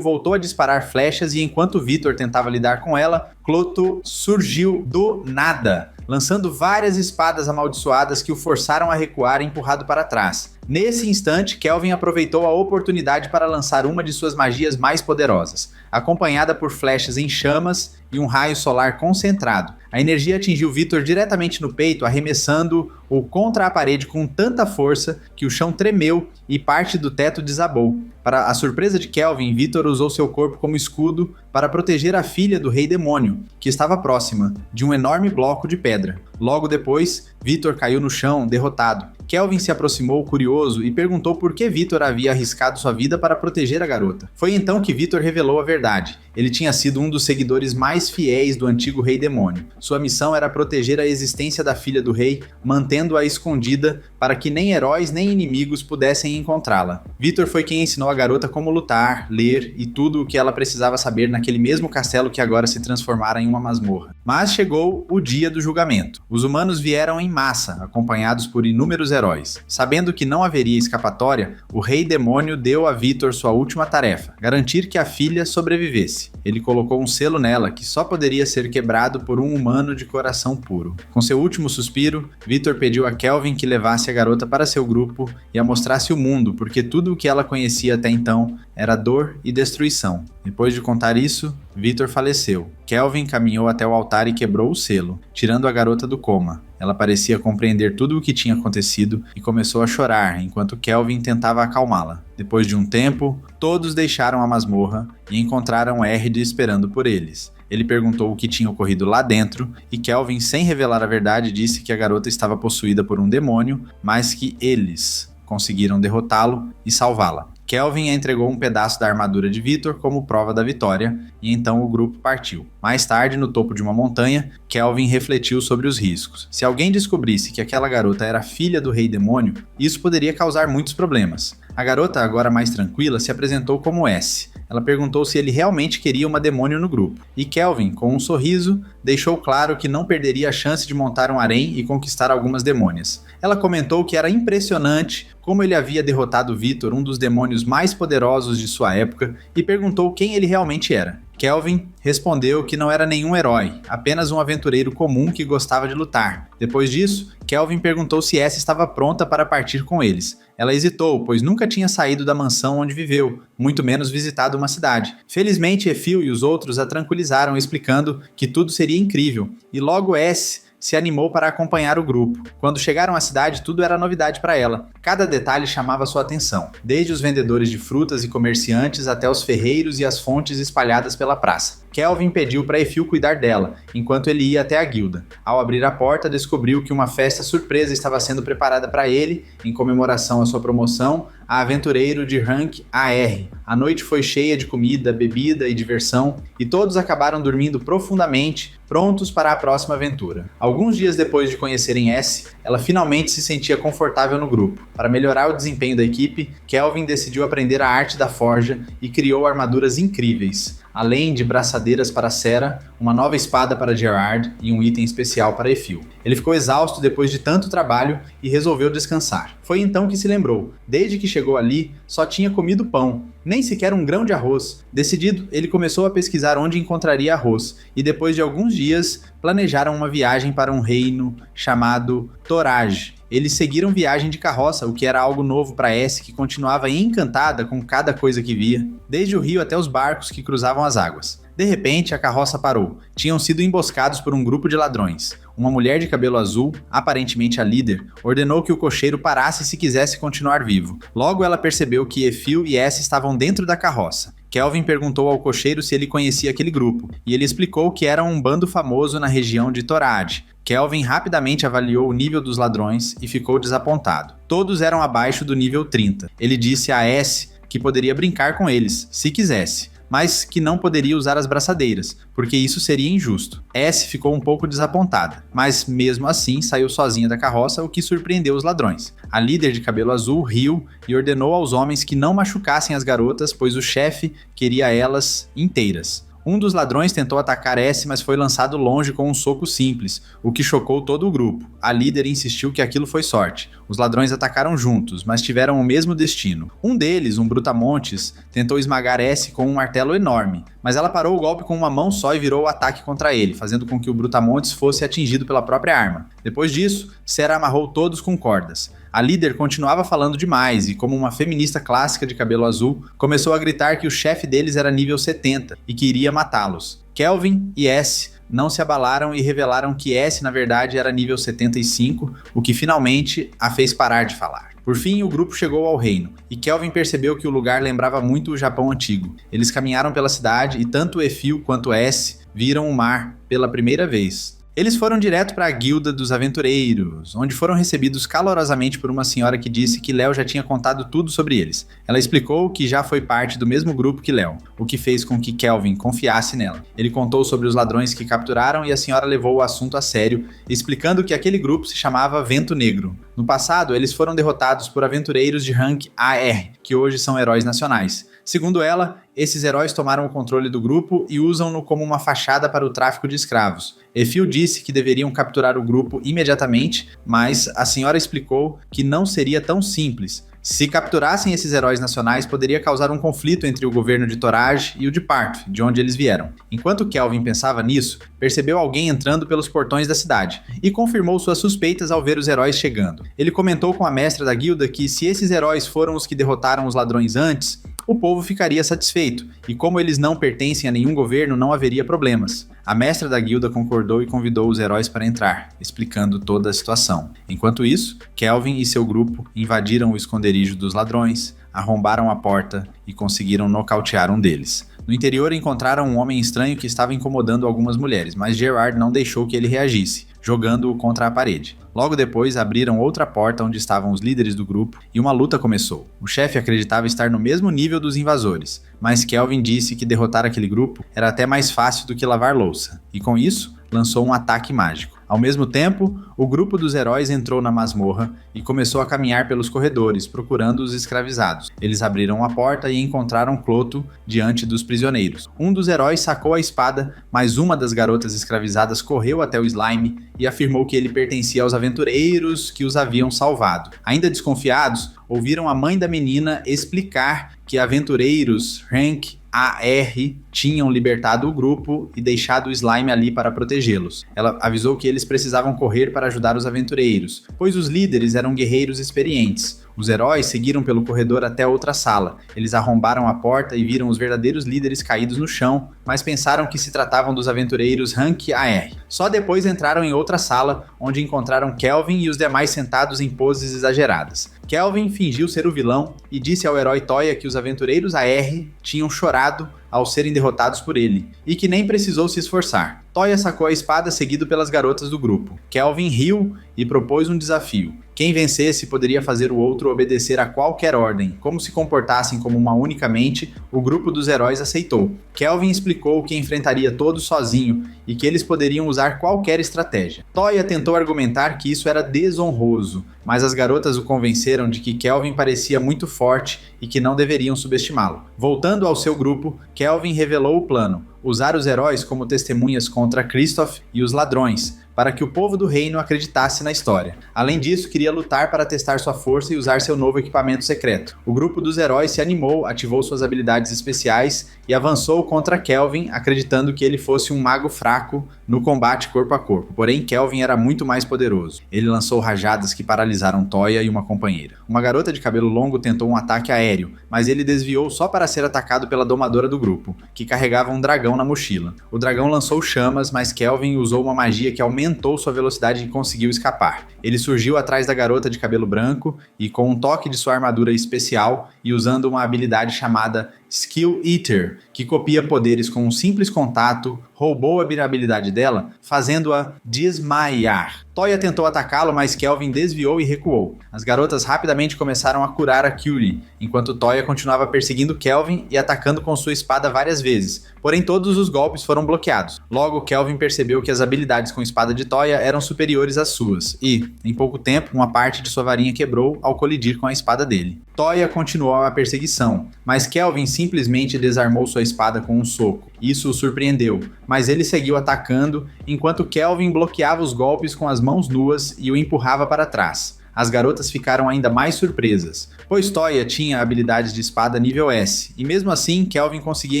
voltou a disparar flechas e enquanto Vitor tentava lidar com ela, Cloto surgiu do nada, lançando várias espadas amaldiçoadas que o forçaram a recuar empurrado para trás. Nesse instante, Kelvin aproveitou a oportunidade para lançar uma de suas magias mais poderosas, acompanhada por flechas em chamas e um raio solar concentrado. A energia atingiu Vitor diretamente no peito, arremessando-o contra a parede com tanta força que o chão tremeu e parte do teto desabou. Para a surpresa de Kelvin, Vitor usou seu corpo como escudo para proteger a filha do Rei Demônio, que estava próxima, de um enorme bloco de pedra. Logo depois, Vitor caiu no chão, derrotado. Kelvin se aproximou curioso e perguntou por que Vitor havia arriscado sua vida para proteger a garota. Foi então que Vitor revelou a verdade. Ele tinha sido um dos seguidores mais fiéis do antigo Rei Demônio. Sua missão era proteger a existência da filha do rei, mantendo-a escondida para que nem heróis nem inimigos pudessem encontrá-la. Vitor foi quem ensinou a garota como lutar, ler e tudo o que ela precisava saber naquele mesmo castelo que agora se transformara em uma masmorra. Mas chegou o dia do julgamento. Os humanos vieram em massa, acompanhados por inúmeros heróis. Sabendo que não haveria escapatória, o Rei Demônio deu a Vitor sua última tarefa: garantir que a filha sobrevivesse. Ele colocou um selo nela que só poderia ser quebrado por um humano de coração puro. Com seu último suspiro, Vitor pediu a Kelvin que levasse a garota para seu grupo e a mostrasse o mundo, porque tudo o que ela conhecia até então era dor e destruição. Depois de contar isso, Vitor faleceu. Kelvin caminhou até o altar e quebrou o selo, tirando a garota do coma. Ela parecia compreender tudo o que tinha acontecido e começou a chorar, enquanto Kelvin tentava acalmá-la. Depois de um tempo, todos deixaram a masmorra e encontraram Erd esperando por eles. Ele perguntou o que tinha ocorrido lá dentro e Kelvin, sem revelar a verdade, disse que a garota estava possuída por um demônio, mas que eles conseguiram derrotá-lo e salvá-la. Kelvin entregou um pedaço da armadura de Vitor como prova da vitória, e então o grupo partiu. Mais tarde, no topo de uma montanha, Kelvin refletiu sobre os riscos. Se alguém descobrisse que aquela garota era filha do Rei Demônio, isso poderia causar muitos problemas. A garota, agora mais tranquila, se apresentou como S. Ela perguntou se ele realmente queria uma demônio no grupo. E Kelvin, com um sorriso, deixou claro que não perderia a chance de montar um harém e conquistar algumas demônias. Ela comentou que era impressionante como ele havia derrotado Vitor, um dos demônios mais poderosos de sua época, e perguntou quem ele realmente era. Kelvin respondeu que não era nenhum herói, apenas um aventureiro comum que gostava de lutar. Depois disso, Kelvin perguntou se Essa estava pronta para partir com eles. Ela hesitou, pois nunca tinha saído da mansão onde viveu, muito menos visitado uma cidade. Felizmente, Efil e os outros a tranquilizaram, explicando que tudo seria incrível, e logo S se animou para acompanhar o grupo. Quando chegaram à cidade, tudo era novidade para ela. Cada detalhe chamava sua atenção, desde os vendedores de frutas e comerciantes até os ferreiros e as fontes espalhadas pela praça. Kelvin pediu para Efil cuidar dela, enquanto ele ia até a guilda. Ao abrir a porta, descobriu que uma festa surpresa estava sendo preparada para ele, em comemoração à sua promoção a aventureiro de rank AR. A noite foi cheia de comida, bebida e diversão, e todos acabaram dormindo profundamente, prontos para a próxima aventura. Alguns dias depois de conhecerem S, ela finalmente se sentia confortável no grupo. Para melhorar o desempenho da equipe, Kelvin decidiu aprender a arte da forja e criou armaduras incríveis, além de braçadeiras para Sera, uma nova espada para Gerard e um item especial para Efil. Ele ficou exausto depois de tanto trabalho e resolveu descansar. Foi então que se lembrou, desde que chegou ali, só tinha comido pão, nem sequer um grão de arroz. Decidido, ele começou a pesquisar onde encontraria arroz, e depois de alguns dias, planejaram uma viagem para um reino chamado Torage. Eles seguiram viagem de carroça, o que era algo novo para S, que continuava encantada com cada coisa que via, desde o rio até os barcos que cruzavam as águas. De repente, a carroça parou. Tinham sido emboscados por um grupo de ladrões. Uma mulher de cabelo azul, aparentemente a líder, ordenou que o cocheiro parasse se quisesse continuar vivo. Logo ela percebeu que Efil e S estavam dentro da carroça. Kelvin perguntou ao cocheiro se ele conhecia aquele grupo, e ele explicou que era um bando famoso na região de Torad. Kelvin rapidamente avaliou o nível dos ladrões e ficou desapontado. Todos eram abaixo do nível 30. Ele disse a S que poderia brincar com eles, se quisesse, mas que não poderia usar as braçadeiras, porque isso seria injusto. S ficou um pouco desapontada, mas mesmo assim saiu sozinha da carroça, o que surpreendeu os ladrões. A líder de cabelo azul riu e ordenou aos homens que não machucassem as garotas, pois o chefe queria elas inteiras. Um dos ladrões tentou atacar S, mas foi lançado longe com um soco simples, o que chocou todo o grupo. A líder insistiu que aquilo foi sorte. Os ladrões atacaram juntos, mas tiveram o mesmo destino. Um deles, um brutamontes, tentou esmagar S com um martelo enorme, mas ela parou o golpe com uma mão só e virou o ataque contra ele, fazendo com que o brutamontes fosse atingido pela própria arma. Depois disso, Sera amarrou todos com cordas. A líder continuava falando demais e, como uma feminista clássica de cabelo azul, começou a gritar que o chefe deles era nível 70 e que iria matá-los. Kelvin e S não se abalaram e revelaram que S na verdade era nível 75, o que finalmente a fez parar de falar. Por fim, o grupo chegou ao reino, e Kelvin percebeu que o lugar lembrava muito o Japão antigo. Eles caminharam pela cidade e tanto Efil quanto S viram o mar pela primeira vez. Eles foram direto para a Guilda dos Aventureiros, onde foram recebidos calorosamente por uma senhora que disse que Léo já tinha contado tudo sobre eles. Ela explicou que já foi parte do mesmo grupo que Léo, o que fez com que Kelvin confiasse nela. Ele contou sobre os ladrões que capturaram e a senhora levou o assunto a sério, explicando que aquele grupo se chamava Vento Negro. No passado, eles foram derrotados por aventureiros de rank AR, que hoje são heróis nacionais. Segundo ela, esses heróis tomaram o controle do grupo e usam-no como uma fachada para o tráfico de escravos. Efil disse que deveriam capturar o grupo imediatamente, mas a senhora explicou que não seria tão simples. Se capturassem esses heróis nacionais, poderia causar um conflito entre o governo de Toraj e o de Parth, de onde eles vieram. Enquanto Kelvin pensava nisso, percebeu alguém entrando pelos portões da cidade e confirmou suas suspeitas ao ver os heróis chegando. Ele comentou com a mestra da guilda que se esses heróis foram os que derrotaram os ladrões antes, o povo ficaria satisfeito, e como eles não pertencem a nenhum governo, não haveria problemas. A mestra da guilda concordou e convidou os heróis para entrar, explicando toda a situação. Enquanto isso, Kelvin e seu grupo invadiram o esconderijo dos ladrões, arrombaram a porta e conseguiram nocautear um deles. No interior encontraram um homem estranho que estava incomodando algumas mulheres, mas Gerard não deixou que ele reagisse, jogando-o contra a parede. Logo depois, abriram outra porta onde estavam os líderes do grupo e uma luta começou. O chefe acreditava estar no mesmo nível dos invasores, mas Kelvin disse que derrotar aquele grupo era até mais fácil do que lavar louça, e com isso, lançou um ataque mágico. Ao mesmo tempo, o grupo dos heróis entrou na masmorra e começou a caminhar pelos corredores, procurando os escravizados. Eles abriram a porta e encontraram Cloto diante dos prisioneiros. Um dos heróis sacou a espada, mas uma das garotas escravizadas correu até o Slime e afirmou que ele pertencia aos aventureiros que os haviam salvado. Ainda desconfiados, ouviram a mãe da menina explicar que aventureiros rank AR tinham libertado o grupo e deixado o Slime ali para protegê-los. Ela avisou que eles precisavam correr para ajudar os aventureiros, pois os líderes eram guerreiros experientes. Os heróis seguiram pelo corredor até outra sala. Eles arrombaram a porta e viram os verdadeiros líderes caídos no chão, mas pensaram que se tratavam dos aventureiros rank AR. Só depois entraram em outra sala, onde encontraram Kelvin e os demais sentados em poses exageradas. Kelvin fingiu ser o vilão e disse ao herói Toya que os aventureiros AR tinham chorado ao serem derrotados por ele, e que nem precisou se esforçar. Toya sacou a espada seguido pelas garotas do grupo. Kelvin riu e propôs um desafio. Quem vencesse poderia fazer o outro obedecer a qualquer ordem. Como se comportassem como uma única mente, o grupo dos heróis aceitou. Kelvin explicou que enfrentaria todos sozinho e que eles poderiam usar qualquer estratégia. Toya tentou argumentar que isso era desonroso, mas as garotas o convenceram de que Kelvin parecia muito forte e que não deveriam subestimá-lo. Voltando ao seu grupo, Kelvin revelou o plano: usar os heróis como testemunhas contra Kristoff e os ladrões, para que o povo do reino acreditasse na história. Além disso, queria lutar para testar sua força e usar seu novo equipamento secreto. O grupo dos heróis se animou, ativou suas habilidades especiais e avançou contra Kelvin, acreditando que ele fosse um mago fraco no combate corpo a corpo. Porém, Kelvin era muito mais poderoso. Ele lançou rajadas que paralisaram Toya e uma companheira. Uma garota de cabelo longo tentou um ataque aéreo, mas ele desviou só para ser atacado pela domadora do grupo, que carregava um dragão na mochila. O dragão lançou chamas, mas Kelvin usou uma magia que aumentou sua velocidade e conseguiu escapar. Ele surgiu atrás da garota de cabelo branco e, com um toque de sua armadura especial e usando uma habilidade chamada Skill Eater, que copia poderes com um simples contato, roubou a habilidade dela, fazendo-a desmaiar. Toya tentou atacá-lo, mas Kelvin desviou e recuou. As garotas rapidamente começaram a curar a Cutie, enquanto Toya continuava perseguindo Kelvin e atacando com sua espada várias vezes, porém todos os golpes foram bloqueados. Logo, Kelvin percebeu que as habilidades com espada de Toya eram superiores às suas, e, em pouco tempo, uma parte de sua varinha quebrou ao colidir com a espada dele. Toya continuou a perseguição, mas Kelvin simplesmente desarmou sua espada com um soco. Isso o surpreendeu, mas ele seguiu atacando, enquanto Kelvin bloqueava os golpes com as mãos nuas e o empurrava para trás. As garotas ficaram ainda mais surpresas, pois Toya tinha habilidades de espada nível S, e mesmo assim Kelvin conseguia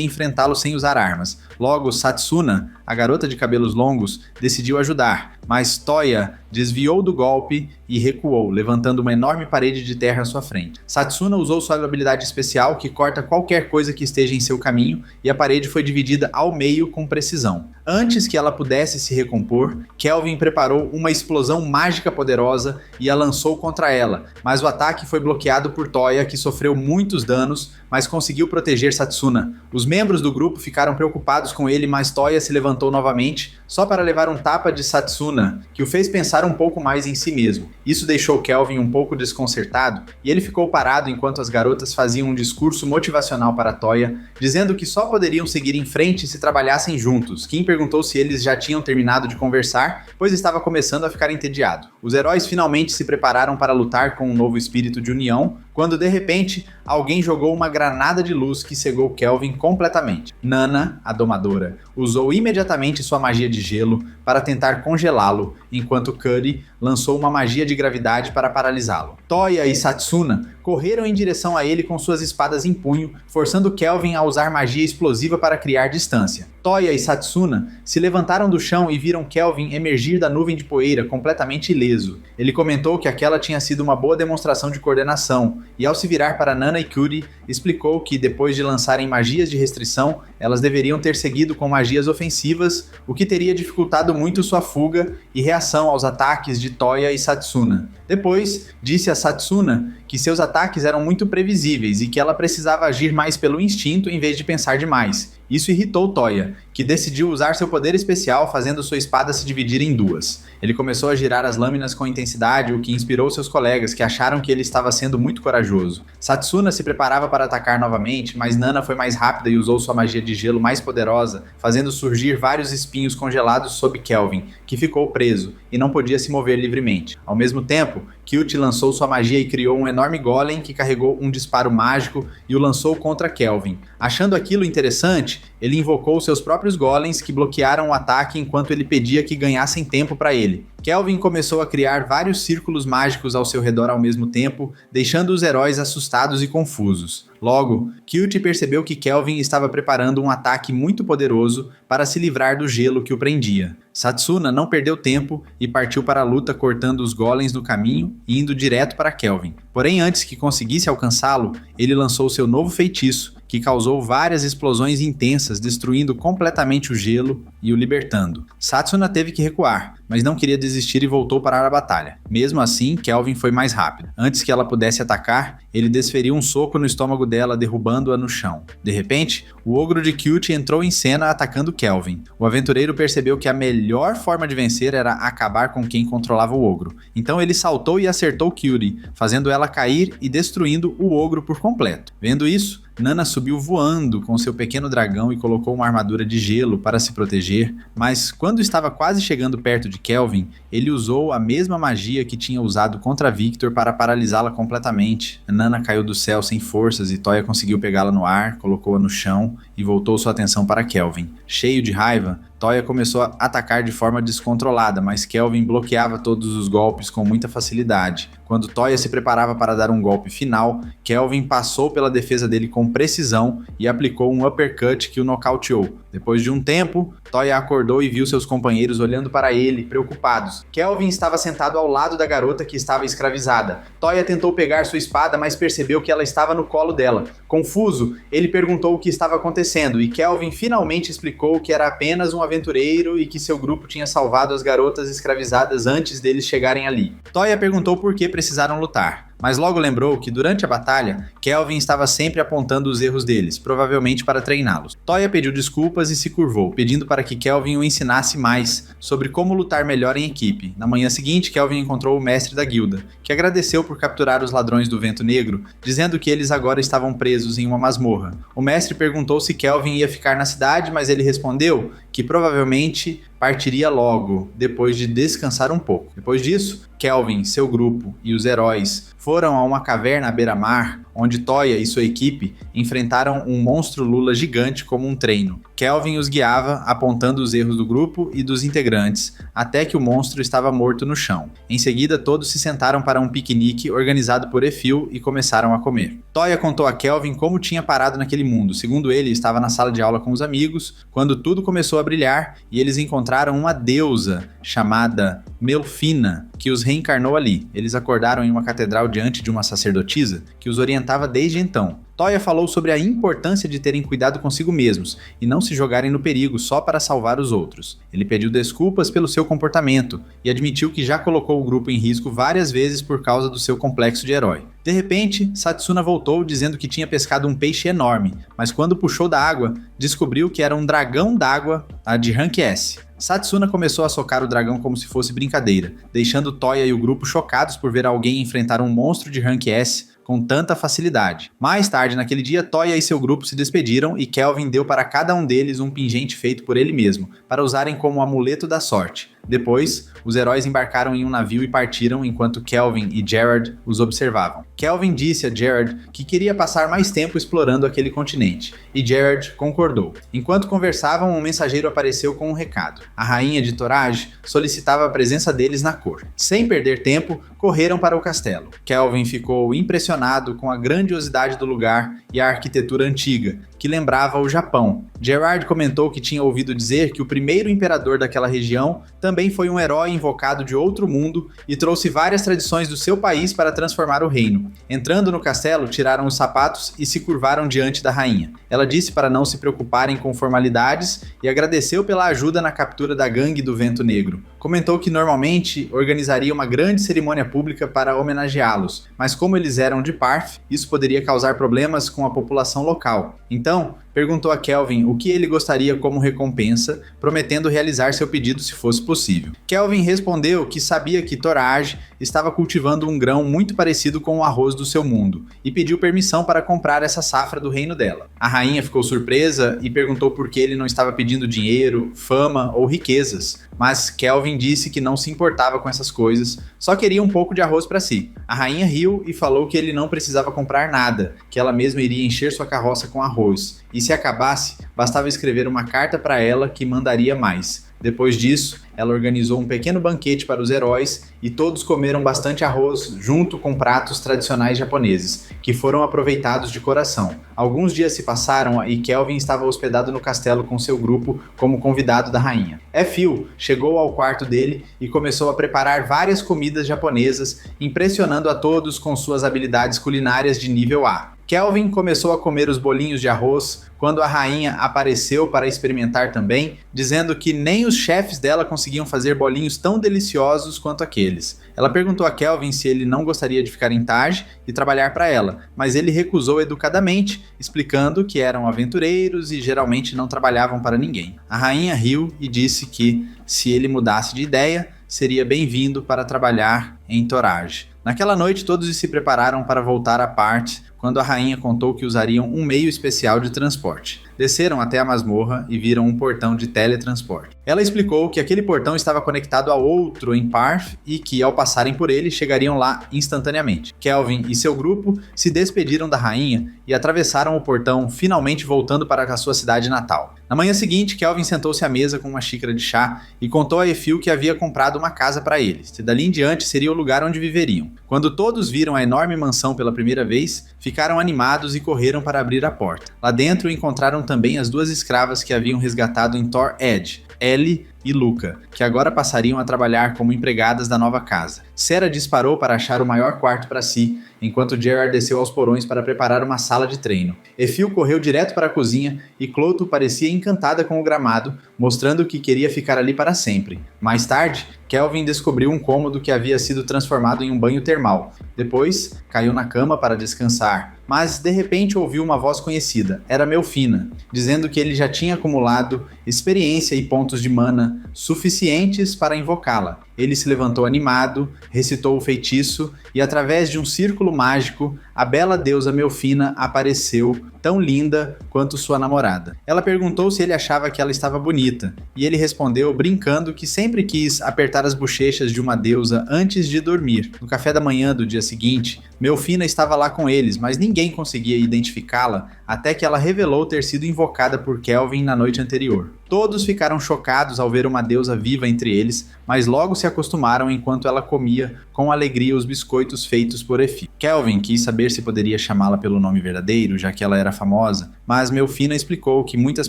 enfrentá-lo sem usar armas. Logo, Satsuna, a garota de cabelos longos, decidiu ajudar, mas Toya desviou do golpe e recuou, levantando uma enorme parede de terra à sua frente. Satsuna usou sua habilidade especial que corta qualquer coisa que esteja em seu caminho, e a parede foi dividida ao meio com precisão. Antes que ela pudesse se recompor, Kelvin preparou uma explosão mágica poderosa e a lançou contra ela, mas o ataque foi bloqueado por Toya, que sofreu muitos danos, mas conseguiu proteger Satsuna. Os membros do grupo ficaram preocupados com ele, mas Toya se levantou novamente, só para levar um tapa de Satsuna, que o fez pensar um pouco mais em si mesmo. Isso deixou Kelvin um pouco desconcertado, e ele ficou parado enquanto as garotas faziam um discurso motivacional para Toya, dizendo que só poderiam seguir em frente se trabalhassem juntos. Kim perguntou se eles já tinham terminado de conversar, pois estava começando a ficar entediado. Os heróis finalmente se prepararam para lutar com um novo espírito de união, quando de repente alguém jogou uma granada de luz que cegou Kelvin completamente. Nana, a domadora, usou imediatamente sua magia de gelo para tentar congelá-lo, enquanto Cuddy lançou uma magia de gravidade para paralisá-lo. Toya e Satsuna correram em direção a ele com suas espadas em punho, forçando Kelvin a usar magia explosiva para criar distância. Toya e Satsuna se levantaram do chão e viram Kelvin emergir da nuvem de poeira completamente ileso. Ele comentou que aquela tinha sido uma boa demonstração de coordenação, e ao se virar para Nana e Cuddy, explicou que depois de lançarem magias de restrição, elas deveriam ter seguido com magias ofensivas, o que teria dificultado muito sua fuga e reação aos ataques de Toya e Satsuna. Depois, disse a Satsuna que seus ataques eram muito previsíveis e que ela precisava agir mais pelo instinto em vez de pensar demais. Isso irritou Toya, que decidiu usar seu poder especial fazendo sua espada se dividir em duas. Ele começou a girar as lâminas com intensidade, o que inspirou seus colegas, que acharam que ele estava sendo muito corajoso. Satsuna se preparava para atacar novamente, mas Nana foi mais rápida e usou sua magia de gelo mais poderosa, fazendo surgir vários espinhos congelados sob Kelvin, que ficou preso e não podia se mover livremente. Ao mesmo tempo, Cute lançou sua magia e criou um enorme golem que carregou um disparo mágico e o lançou contra Kelvin. Achando aquilo interessante, ele invocou seus próprios golems que bloquearam o ataque enquanto ele pedia que ganhassem tempo para ele. Kelvin começou a criar vários círculos mágicos ao seu redor ao mesmo tempo, deixando os heróis assustados e confusos. Logo, Cute percebeu que Kelvin estava preparando um ataque muito poderoso para se livrar do gelo que o prendia. Satsuna não perdeu tempo e partiu para a luta, cortando os golems no caminho e indo direto para Kelvin. Porém, antes que conseguisse alcançá-lo, ele lançou seu novo feitiço, que causou várias explosões intensas, destruindo completamente o gelo e o libertando. Satsuna teve que recuar, mas não queria desistir e voltou para a batalha. Mesmo assim, Kelvin foi mais rápido. Antes que ela pudesse atacar, ele desferiu um soco no estômago dela, derrubando-a no chão. De repente, o ogro de Cute entrou em cena atacando Kelvin. O aventureiro percebeu que a melhor forma de vencer era acabar com quem controlava o ogro. Então ele saltou e acertou Cute, fazendo ela cair e destruindo o ogro por completo. Vendo isso, Nana subiu voando com seu pequeno dragão e colocou uma armadura de gelo para se proteger, mas quando estava quase chegando perto de Kelvin, ele usou a mesma magia que tinha usado contra Victor para paralisá-la completamente. Nana caiu do céu sem forças e Toya conseguiu pegá-la no ar, colocou-a no chão e voltou sua atenção para Kelvin. Cheio de raiva, Toya começou a atacar de forma descontrolada, mas Kelvin bloqueava todos os golpes com muita facilidade. Quando Toya se preparava para dar um golpe final, Kelvin passou pela defesa dele com precisão e aplicou um uppercut que o nocauteou. Depois de um tempo, Toya acordou e viu seus companheiros olhando para ele, preocupados. Kelvin estava sentado ao lado da garota que estava escravizada. Toya tentou pegar sua espada, mas percebeu que ela estava no colo dela. Confuso, ele perguntou o que estava acontecendo e Kelvin finalmente explicou que era apenas um aventureiro e que seu grupo tinha salvado as garotas escravizadas antes deles chegarem ali. Toya perguntou por que precisaram lutar, mas logo lembrou que durante a batalha, Kelvin estava sempre apontando os erros deles, provavelmente para treiná-los. Toya pediu desculpas e se curvou, pedindo para que Kelvin o ensinasse mais sobre como lutar melhor em equipe. Na manhã seguinte, Kelvin encontrou o mestre da guilda, que agradeceu por capturar os ladrões do Vento Negro, dizendo que eles agora estavam presos em uma masmorra. O mestre perguntou se Kelvin ia ficar na cidade, mas ele respondeu que provavelmente partiria logo, depois de descansar um pouco. Depois disso, Kelvin, seu grupo e os heróis foram a uma caverna à beira-mar, onde Toya e sua equipe enfrentaram um monstro lula gigante como um treino. Kelvin os guiava, apontando os erros do grupo e dos integrantes, até que o monstro estava morto no chão. Em seguida, todos se sentaram para um piquenique organizado por Efil e começaram a comer. Toya contou a Kelvin como tinha parado naquele mundo. Segundo ele, estava na sala de aula com os amigos, quando tudo começou a brilhar e eles encontraram uma deusa chamada Melfina, que os reencarnou ali. Eles acordaram em uma catedral diante de uma sacerdotisa que os orientava desde então. Toya falou sobre a importância de terem cuidado consigo mesmos e não se jogarem no perigo só para salvar os outros. Ele pediu desculpas pelo seu comportamento e admitiu que já colocou o grupo em risco várias vezes por causa do seu complexo de herói. De repente, Satsuna voltou dizendo que tinha pescado um peixe enorme, mas quando puxou da água, descobriu que era um dragão d'água de Rank S. Satsuna começou a socar o dragão como se fosse brincadeira, deixando Toya e o grupo chocados por ver alguém enfrentar um monstro de Rank S com tanta facilidade. Mais tarde naquele dia, Toya e seu grupo se despediram e Kelvin deu para cada um deles um pingente feito por ele mesmo, para usarem como amuleto da sorte. Depois, os heróis embarcaram em um navio e partiram enquanto Kelvin e Gerard os observavam. Kelvin disse a Gerard que queria passar mais tempo explorando aquele continente, e Gerard concordou. Enquanto conversavam, um mensageiro apareceu com um recado. A rainha de Torage solicitava a presença deles na cor. Sem perder tempo, correram para o castelo. Kelvin ficou impressionado com a grandiosidade do lugar e a arquitetura antiga, que lembrava o Japão. Gerard comentou que tinha ouvido dizer que o primeiro imperador daquela região também foi um herói invocado de outro mundo e trouxe várias tradições do seu país para transformar o reino. Entrando no castelo, tiraram os sapatos e se curvaram diante da rainha. Ela disse para não se preocuparem com formalidades e agradeceu pela ajuda na captura da gangue do Vento Negro. Comentou que normalmente organizaria uma grande cerimônia pública para homenageá-los, mas como eles eram de Parth, isso poderia causar problemas com a população local. Então, perguntou a Kelvin o que ele gostaria como recompensa, prometendo realizar seu pedido se fosse possível. Kelvin respondeu que sabia que Torage estava cultivando um grão muito parecido com o arroz do seu mundo, e pediu permissão para comprar essa safra do reino dela. A rainha ficou surpresa e perguntou por que ele não estava pedindo dinheiro, fama ou riquezas, mas Kelvin disse que não se importava com essas coisas, só queria um pouco de arroz para si. A rainha riu e falou que ele não precisava comprar nada, que ela mesma iria encher sua carroça com arroz, e se acabasse, bastava escrever uma carta para ela que mandaria mais. Depois disso, ela organizou um pequeno banquete para os heróis e todos comeram bastante arroz junto com pratos tradicionais japoneses, que foram aproveitados de coração. Alguns dias se passaram e Kelvin estava hospedado no castelo com seu grupo como convidado da rainha. Efil chegou ao quarto dele e começou a preparar várias comidas japonesas, impressionando a todos com suas habilidades culinárias de nível A. Kelvin começou a comer os bolinhos de arroz quando a rainha apareceu para experimentar também, dizendo que nem os chefes dela conseguiam fazer bolinhos tão deliciosos quanto aqueles. Ela perguntou a Kelvin se ele não gostaria de ficar em Taj e trabalhar para ela, mas ele recusou educadamente, explicando que eram aventureiros e geralmente não trabalhavam para ninguém. A rainha riu e disse que, se ele mudasse de ideia, seria bem-vindo para trabalhar em Torage. Naquela noite, todos se prepararam para voltar a Parth, quando a rainha contou que usariam um meio especial de transporte. Desceram até a masmorra e viram um portão de teletransporte. Ela explicou que aquele portão estava conectado a outro em Parth e que, ao passarem por ele, chegariam lá instantaneamente. Kelvin e seu grupo se despediram da rainha e atravessaram o portão, finalmente voltando para a sua cidade natal. Na manhã seguinte, Kelvin sentou-se à mesa com uma xícara de chá e contou a Efil que havia comprado uma casa para eles, e dali em diante seria o lugar onde viveriam. Quando todos viram a enorme mansão pela primeira vez, ficaram animados e correram para abrir a porta. Lá dentro encontraram também as duas escravas que haviam resgatado em Tor Edge. Ellie e Luca, que agora passariam a trabalhar como empregadas da nova casa. Sarah disparou para achar o maior quarto para si, enquanto Gerard desceu aos porões para preparar uma sala de treino. Efil correu direto para a cozinha e Clotho parecia encantada com o gramado, mostrando que queria ficar ali para sempre. Mais tarde, Kelvin descobriu um cômodo que havia sido transformado em um banho termal. Depois, caiu na cama para descansar, mas de repente ouviu uma voz conhecida. Era Melfina, dizendo que ele já tinha acumulado experiência e pontos de mana suficientes para invocá-la. Ele se levantou animado, recitou o feitiço e, através de um círculo mágico, a bela deusa Melfina apareceu, tão linda quanto sua namorada. Ela perguntou se ele achava que ela estava bonita, e ele respondeu brincando que sempre quis apertar as bochechas de uma deusa antes de dormir. No café da manhã do dia seguinte, Melfina estava lá com eles, mas ninguém conseguia identificá-la até que ela revelou ter sido invocada por Kelvin na noite anterior. Todos ficaram chocados ao ver uma deusa viva entre eles, mas logo se acostumaram enquanto ela comia com alegria os biscoitos feitos por Efil. Kelvin quis saber se poderia chamá-la pelo nome verdadeiro, já que ela era famosa, mas Melfina explicou que muitas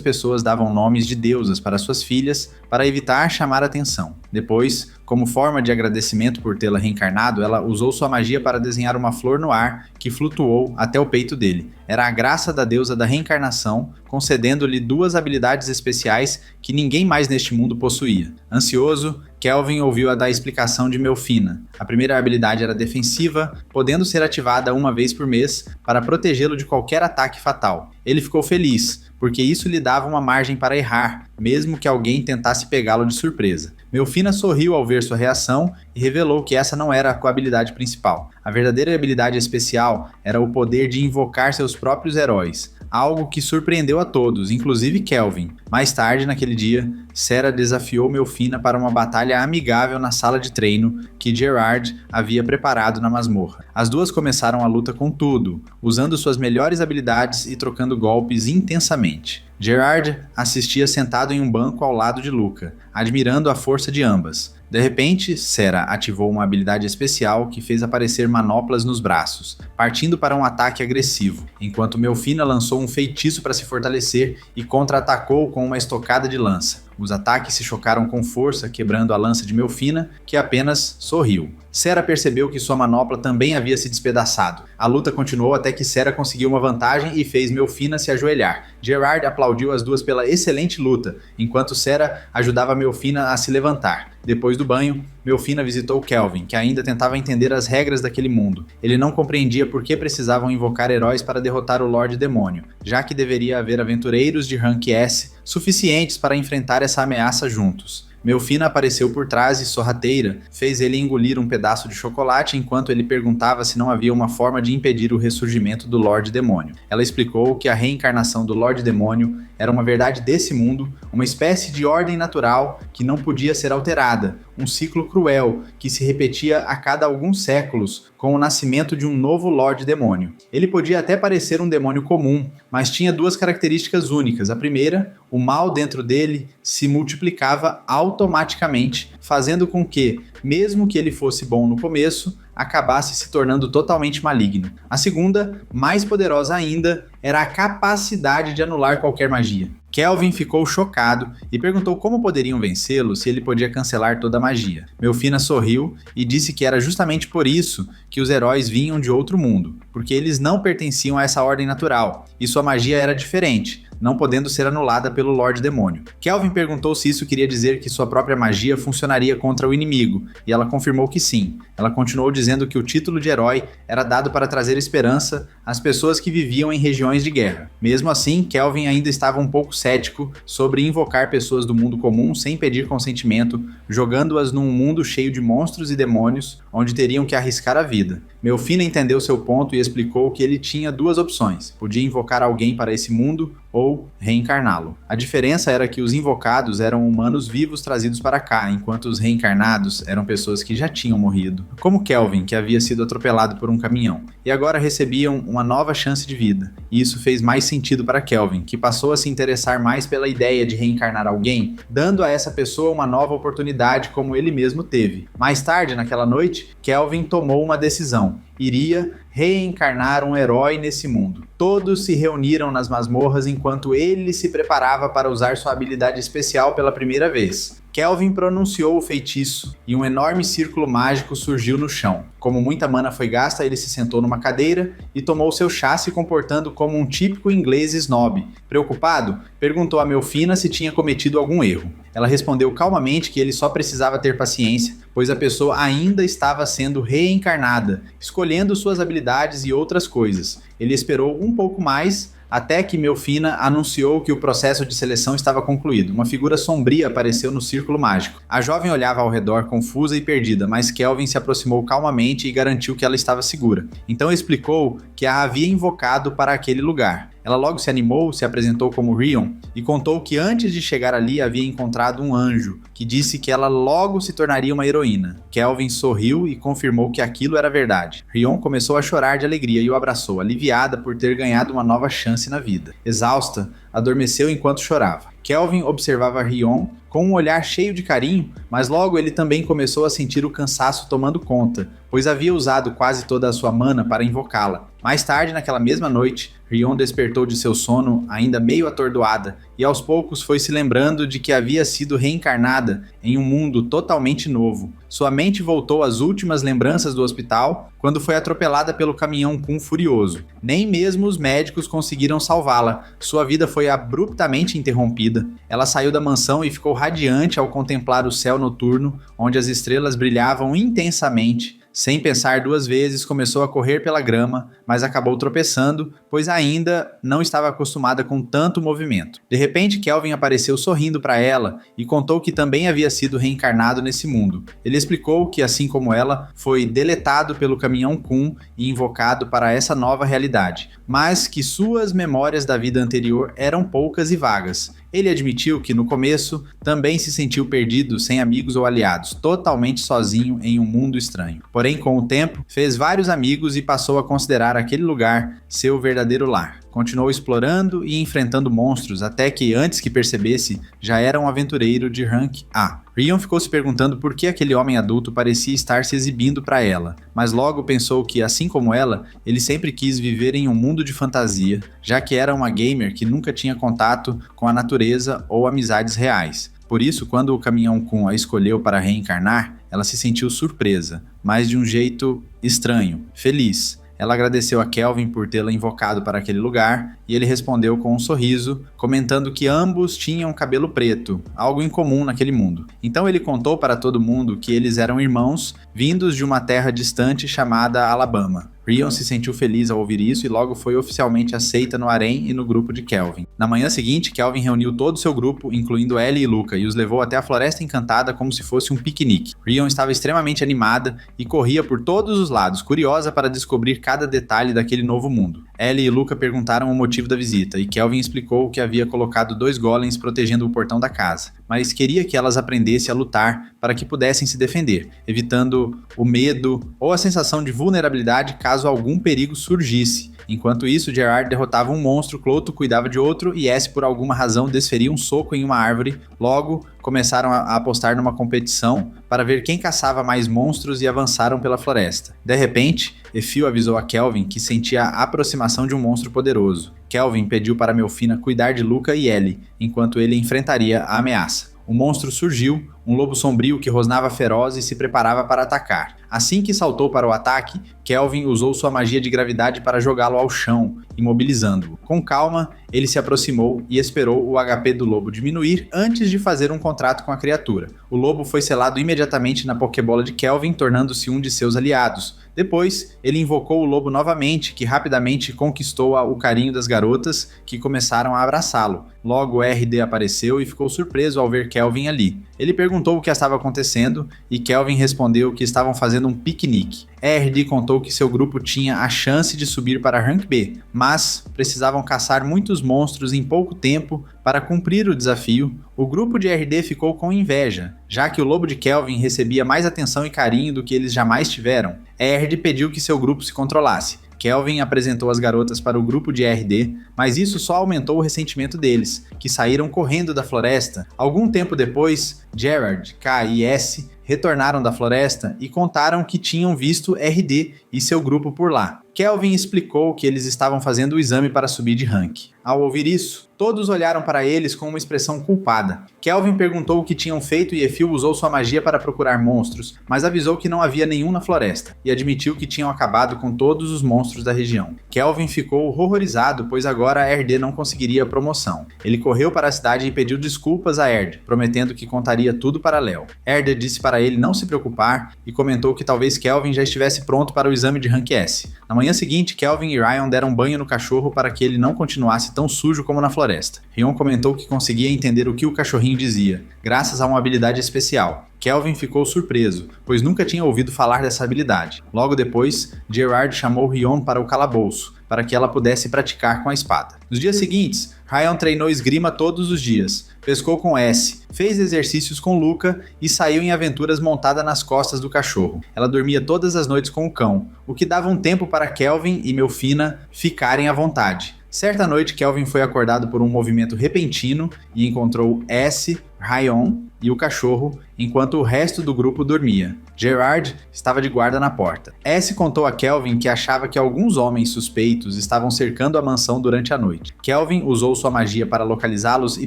pessoas davam nomes de deusas para suas filhas para evitar chamar atenção. Depois, como forma de agradecimento por tê-la reencarnado, ela usou sua magia para desenhar uma flor no ar que flutuou até o peito dele. Era a graça da deusa da reencarnação, concedendo-lhe 2 habilidades especiais que ninguém mais neste mundo possuía. Ansioso, Kelvin ouviu a da explicação de Melfina. A primeira habilidade era defensiva, podendo ser ativada uma vez por mês para protegê-lo de qualquer ataque fatal. Ele ficou feliz, porque isso lhe dava uma margem para errar, mesmo que alguém tentasse pegá-lo de surpresa. Melfina sorriu ao ver sua reação e revelou que essa não era a habilidade principal. A verdadeira habilidade especial era o poder de invocar seus próprios heróis, algo que surpreendeu a todos, inclusive Kelvin. Mais tarde, naquele dia, Sarah desafiou Melfina para uma batalha amigável na sala de treino que Gerard havia preparado na masmorra. As duas começaram a luta com tudo, usando suas melhores habilidades e trocando golpes intensamente. Gerard assistia sentado em um banco ao lado de Luca, admirando a força de ambas. De repente, Sarah ativou uma habilidade especial que fez aparecer manoplas nos braços, partindo para um ataque agressivo, enquanto Melfina lançou um feitiço para se fortalecer e contra-atacou com uma estocada de lança. Os ataques se chocaram com força, quebrando a lança de Melfina, que apenas sorriu. Sarah percebeu que sua manopla também havia se despedaçado. A luta continuou até que Sarah conseguiu uma vantagem e fez Melfina se ajoelhar. Gerard aplaudiu as duas pela excelente luta, enquanto Sarah ajudava Melfina a se levantar. Depois do banho, Melfina visitou Kelvin, que ainda tentava entender as regras daquele mundo. Ele não compreendia por que precisavam invocar heróis para derrotar o Lorde Demônio, já que deveria haver aventureiros de rank S suficientes para enfrentar essa ameaça juntos. Melfina apareceu por trás e, sorrateira, fez ele engolir um pedaço de chocolate enquanto ele perguntava se não havia uma forma de impedir o ressurgimento do Lorde Demônio. Ela explicou que a reencarnação do Lorde Demônio era uma verdade desse mundo, uma espécie de ordem natural que não podia ser alterada, um ciclo cruel que se repetia a cada alguns séculos com o nascimento de um novo Lorde Demônio. Ele podia até parecer um demônio comum, mas tinha 2 características únicas. A primeira, o mal dentro dele se multiplicava automaticamente, fazendo com que, mesmo que ele fosse bom no começo, acabasse se tornando totalmente maligno. A segunda, mais poderosa ainda, era a capacidade de anular qualquer magia. Kelvin ficou chocado e perguntou como poderiam vencê-lo se ele podia cancelar toda a magia. Melfina sorriu e disse que era justamente por isso que os heróis vinham de outro mundo, porque eles não pertenciam a essa ordem natural, e sua magia era diferente, não podendo ser anulada pelo Lorde Demônio. Kelvin perguntou se isso queria dizer que sua própria magia funcionaria contra o inimigo, e ela confirmou que sim. Ela continuou dizendo que o título de herói era dado para trazer esperança às pessoas que viviam em regiões de guerra. Mesmo assim, Kelvin ainda estava um pouco cético sobre invocar pessoas do mundo comum sem pedir consentimento, jogando-as num mundo cheio de monstros e demônios, onde teriam que arriscar a vida. Melfina entendeu seu ponto e explicou que ele tinha 2 opções: podia invocar alguém para esse mundo ou reencarná-lo. A diferença era que os invocados eram humanos vivos trazidos para cá, enquanto os reencarnados eram pessoas que já tinham morrido, como Kelvin, que havia sido atropelado por um caminhão, e agora recebiam uma nova chance de vida. E isso fez mais sentido para Kelvin, que passou a se interessar mais pela ideia de reencarnar alguém, dando a essa pessoa uma nova oportunidade como ele mesmo teve. Mais tarde, naquela noite, Kelvin tomou uma decisão. Iria reencarnar um herói nesse mundo. Todos se reuniram nas masmorras enquanto ele se preparava para usar sua habilidade especial pela primeira vez. Kelvin pronunciou o feitiço e um enorme círculo mágico surgiu no chão. Como muita mana foi gasta, ele se sentou numa cadeira e tomou seu chá, se comportando como um típico inglês snob. Preocupado, perguntou a Melfina se tinha cometido algum erro. Ela respondeu calmamente que ele só precisava ter paciência, pois a pessoa ainda estava sendo reencarnada, escolhendo suas habilidades e outras coisas. Ele esperou um pouco mais, até que Melfina anunciou que o processo de seleção estava concluído. Uma figura sombria apareceu no círculo mágico. A jovem olhava ao redor confusa e perdida, mas Kelvin se aproximou calmamente e garantiu que ela estava segura. Então explicou que a havia invocado para aquele lugar. Ela logo se animou, se apresentou como Rion e contou que antes de chegar ali havia encontrado um anjo, que disse que ela logo se tornaria uma heroína. Kelvin sorriu e confirmou que aquilo era verdade. Rion começou a chorar de alegria e o abraçou, aliviada por ter ganhado uma nova chance na vida. Exausta, adormeceu enquanto chorava. Kelvin observava Rion com um olhar cheio de carinho, mas logo ele também começou a sentir o cansaço tomando conta, pois havia usado quase toda a sua mana para invocá-la. Mais tarde, naquela mesma noite, Rion despertou de seu sono, ainda meio atordoada, e aos poucos foi se lembrando de que havia sido reencarnada em um mundo totalmente novo. Sua mente voltou às últimas lembranças do hospital, quando foi atropelada pelo caminhão Kun furioso. Nem mesmo os médicos conseguiram salvá-la. Sua vida foi abruptamente interrompida. Ela saiu da mansão e ficou radiante ao contemplar o céu noturno, onde as estrelas brilhavam intensamente. Sem pensar duas vezes, começou a correr pela grama, mas acabou tropeçando, pois ainda não estava acostumada com tanto movimento. De repente, Kelvin apareceu sorrindo para ela e contou que também havia sido reencarnado nesse mundo. Ele explicou que, assim como ela, foi deletado pelo caminhão Kun e invocado para essa nova realidade, mas que suas memórias da vida anterior eram poucas e vagas. Ele admitiu que, no começo, também se sentiu perdido, sem amigos ou aliados, totalmente sozinho em um mundo estranho. Porém, com o tempo, fez vários amigos e passou a considerar aquele lugar seu verdadeiro lar. Continuou explorando e enfrentando monstros, até que, antes que percebesse, já era um aventureiro de rank A. Rion ficou se perguntando por que aquele homem adulto parecia estar se exibindo para ela, mas logo pensou que, assim como ela, ele sempre quis viver em um mundo de fantasia, já que era uma gamer que nunca tinha contato com a natureza ou amizades reais. Por isso, quando o caminhão Kun a escolheu para reencarnar, ela se sentiu surpresa, mas de um jeito estranho, feliz. Ela agradeceu a Kelvin por tê-la invocado para aquele lugar, e ele respondeu com um sorriso, comentando que ambos tinham cabelo preto, algo incomum naquele mundo. Então ele contou para todo mundo que eles eram irmãos, vindos de uma terra distante chamada Alabama. Rion se sentiu feliz ao ouvir isso e logo foi oficialmente aceita no harém e no grupo de Kelvin. Na manhã seguinte, Kelvin reuniu todo o seu grupo, incluindo Ellie e Luca, e os levou até a Floresta Encantada como se fosse um piquenique. Rion estava extremamente animada e corria por todos os lados, curiosa para descobrir cada detalhe daquele novo mundo. Ellie e Luca perguntaram o motivo da visita, e Kelvin explicou que havia colocado 2 golems protegendo o portão da casa, mas queria que elas aprendessem a lutar para que pudessem se defender, evitando o medo ou a sensação de vulnerabilidade caso algum perigo surgisse. Enquanto isso, Gerard derrotava um monstro, Cloto cuidava de outro e Ace, por alguma razão, desferia um soco em uma árvore. Logo, começaram a apostar numa competição para ver quem caçava mais monstros e avançaram pela floresta. De repente, Efil avisou a Kelvin que sentia a aproximação de um monstro poderoso. Kelvin pediu para Melfina cuidar de Luca e Ellie, enquanto ele enfrentaria a ameaça. O monstro surgiu, um lobo sombrio que rosnava feroz e se preparava para atacar. Assim que saltou para o ataque, Kelvin usou sua magia de gravidade para jogá-lo ao chão, imobilizando-o. Com calma, ele se aproximou e esperou o HP do lobo diminuir antes de fazer um contrato com a criatura. O lobo foi selado imediatamente na Pokébola de Kelvin, tornando-se um de seus aliados. Depois, ele invocou o lobo novamente, que rapidamente conquistou o carinho das garotas, que começaram a abraçá-lo. Logo, RD apareceu e ficou surpreso ao ver Kelvin ali. Ele perguntou o que estava acontecendo e Kelvin respondeu que estavam fazendo um piquenique. RD contou que seu grupo tinha a chance de subir para Rank B, mas precisavam caçar muitos monstros em pouco tempo para cumprir o desafio. O grupo de RD ficou com inveja, já que o lobo de Kelvin recebia mais atenção e carinho do que eles jamais tiveram. RD pediu que seu grupo se controlasse. Kelvin apresentou as garotas para o grupo de RD, mas isso só aumentou o ressentimento deles, que saíram correndo da floresta. Algum tempo depois, Gerard, K e S retornaram da floresta e contaram que tinham visto RD e seu grupo por lá. Kelvin explicou que eles estavam fazendo o exame para subir de rank. Ao ouvir isso, todos olharam para eles com uma expressão culpada. Kelvin perguntou o que tinham feito e Efil usou sua magia para procurar monstros, mas avisou que não havia nenhum na floresta, e admitiu que tinham acabado com todos os monstros da região. Kelvin ficou horrorizado, pois agora a RD não conseguiria a promoção. Ele correu para a cidade e pediu desculpas a Erd, prometendo que contaria tudo para Léo. Erd disse para ele não se preocupar e comentou que talvez Kelvin já estivesse pronto para o exame de rank S. Na manhã seguinte, Kelvin e Ryan deram banho no cachorro para que ele não continuasse tão sujo como na floresta. Rion comentou que conseguia entender o que o cachorrinho dizia, graças a uma habilidade especial. Kelvin ficou surpreso, pois nunca tinha ouvido falar dessa habilidade. Logo depois, Gerard chamou Rion para o calabouço, para que ela pudesse praticar com a espada. Nos dias seguintes, Ryan treinou esgrima todos os dias, pescou com S, fez exercícios com Luca e saiu em aventuras montada nas costas do cachorro. Ela dormia todas as noites com o cão, o que dava um tempo para Kelvin e Melfina ficarem à vontade. Certa noite, Kelvin foi acordado por um movimento repentino e encontrou S, Ryan e o cachorro, enquanto o resto do grupo dormia. Gerard estava de guarda na porta. S contou a Kelvin que achava que alguns homens suspeitos estavam cercando a mansão durante a noite. Kelvin usou sua magia para localizá-los e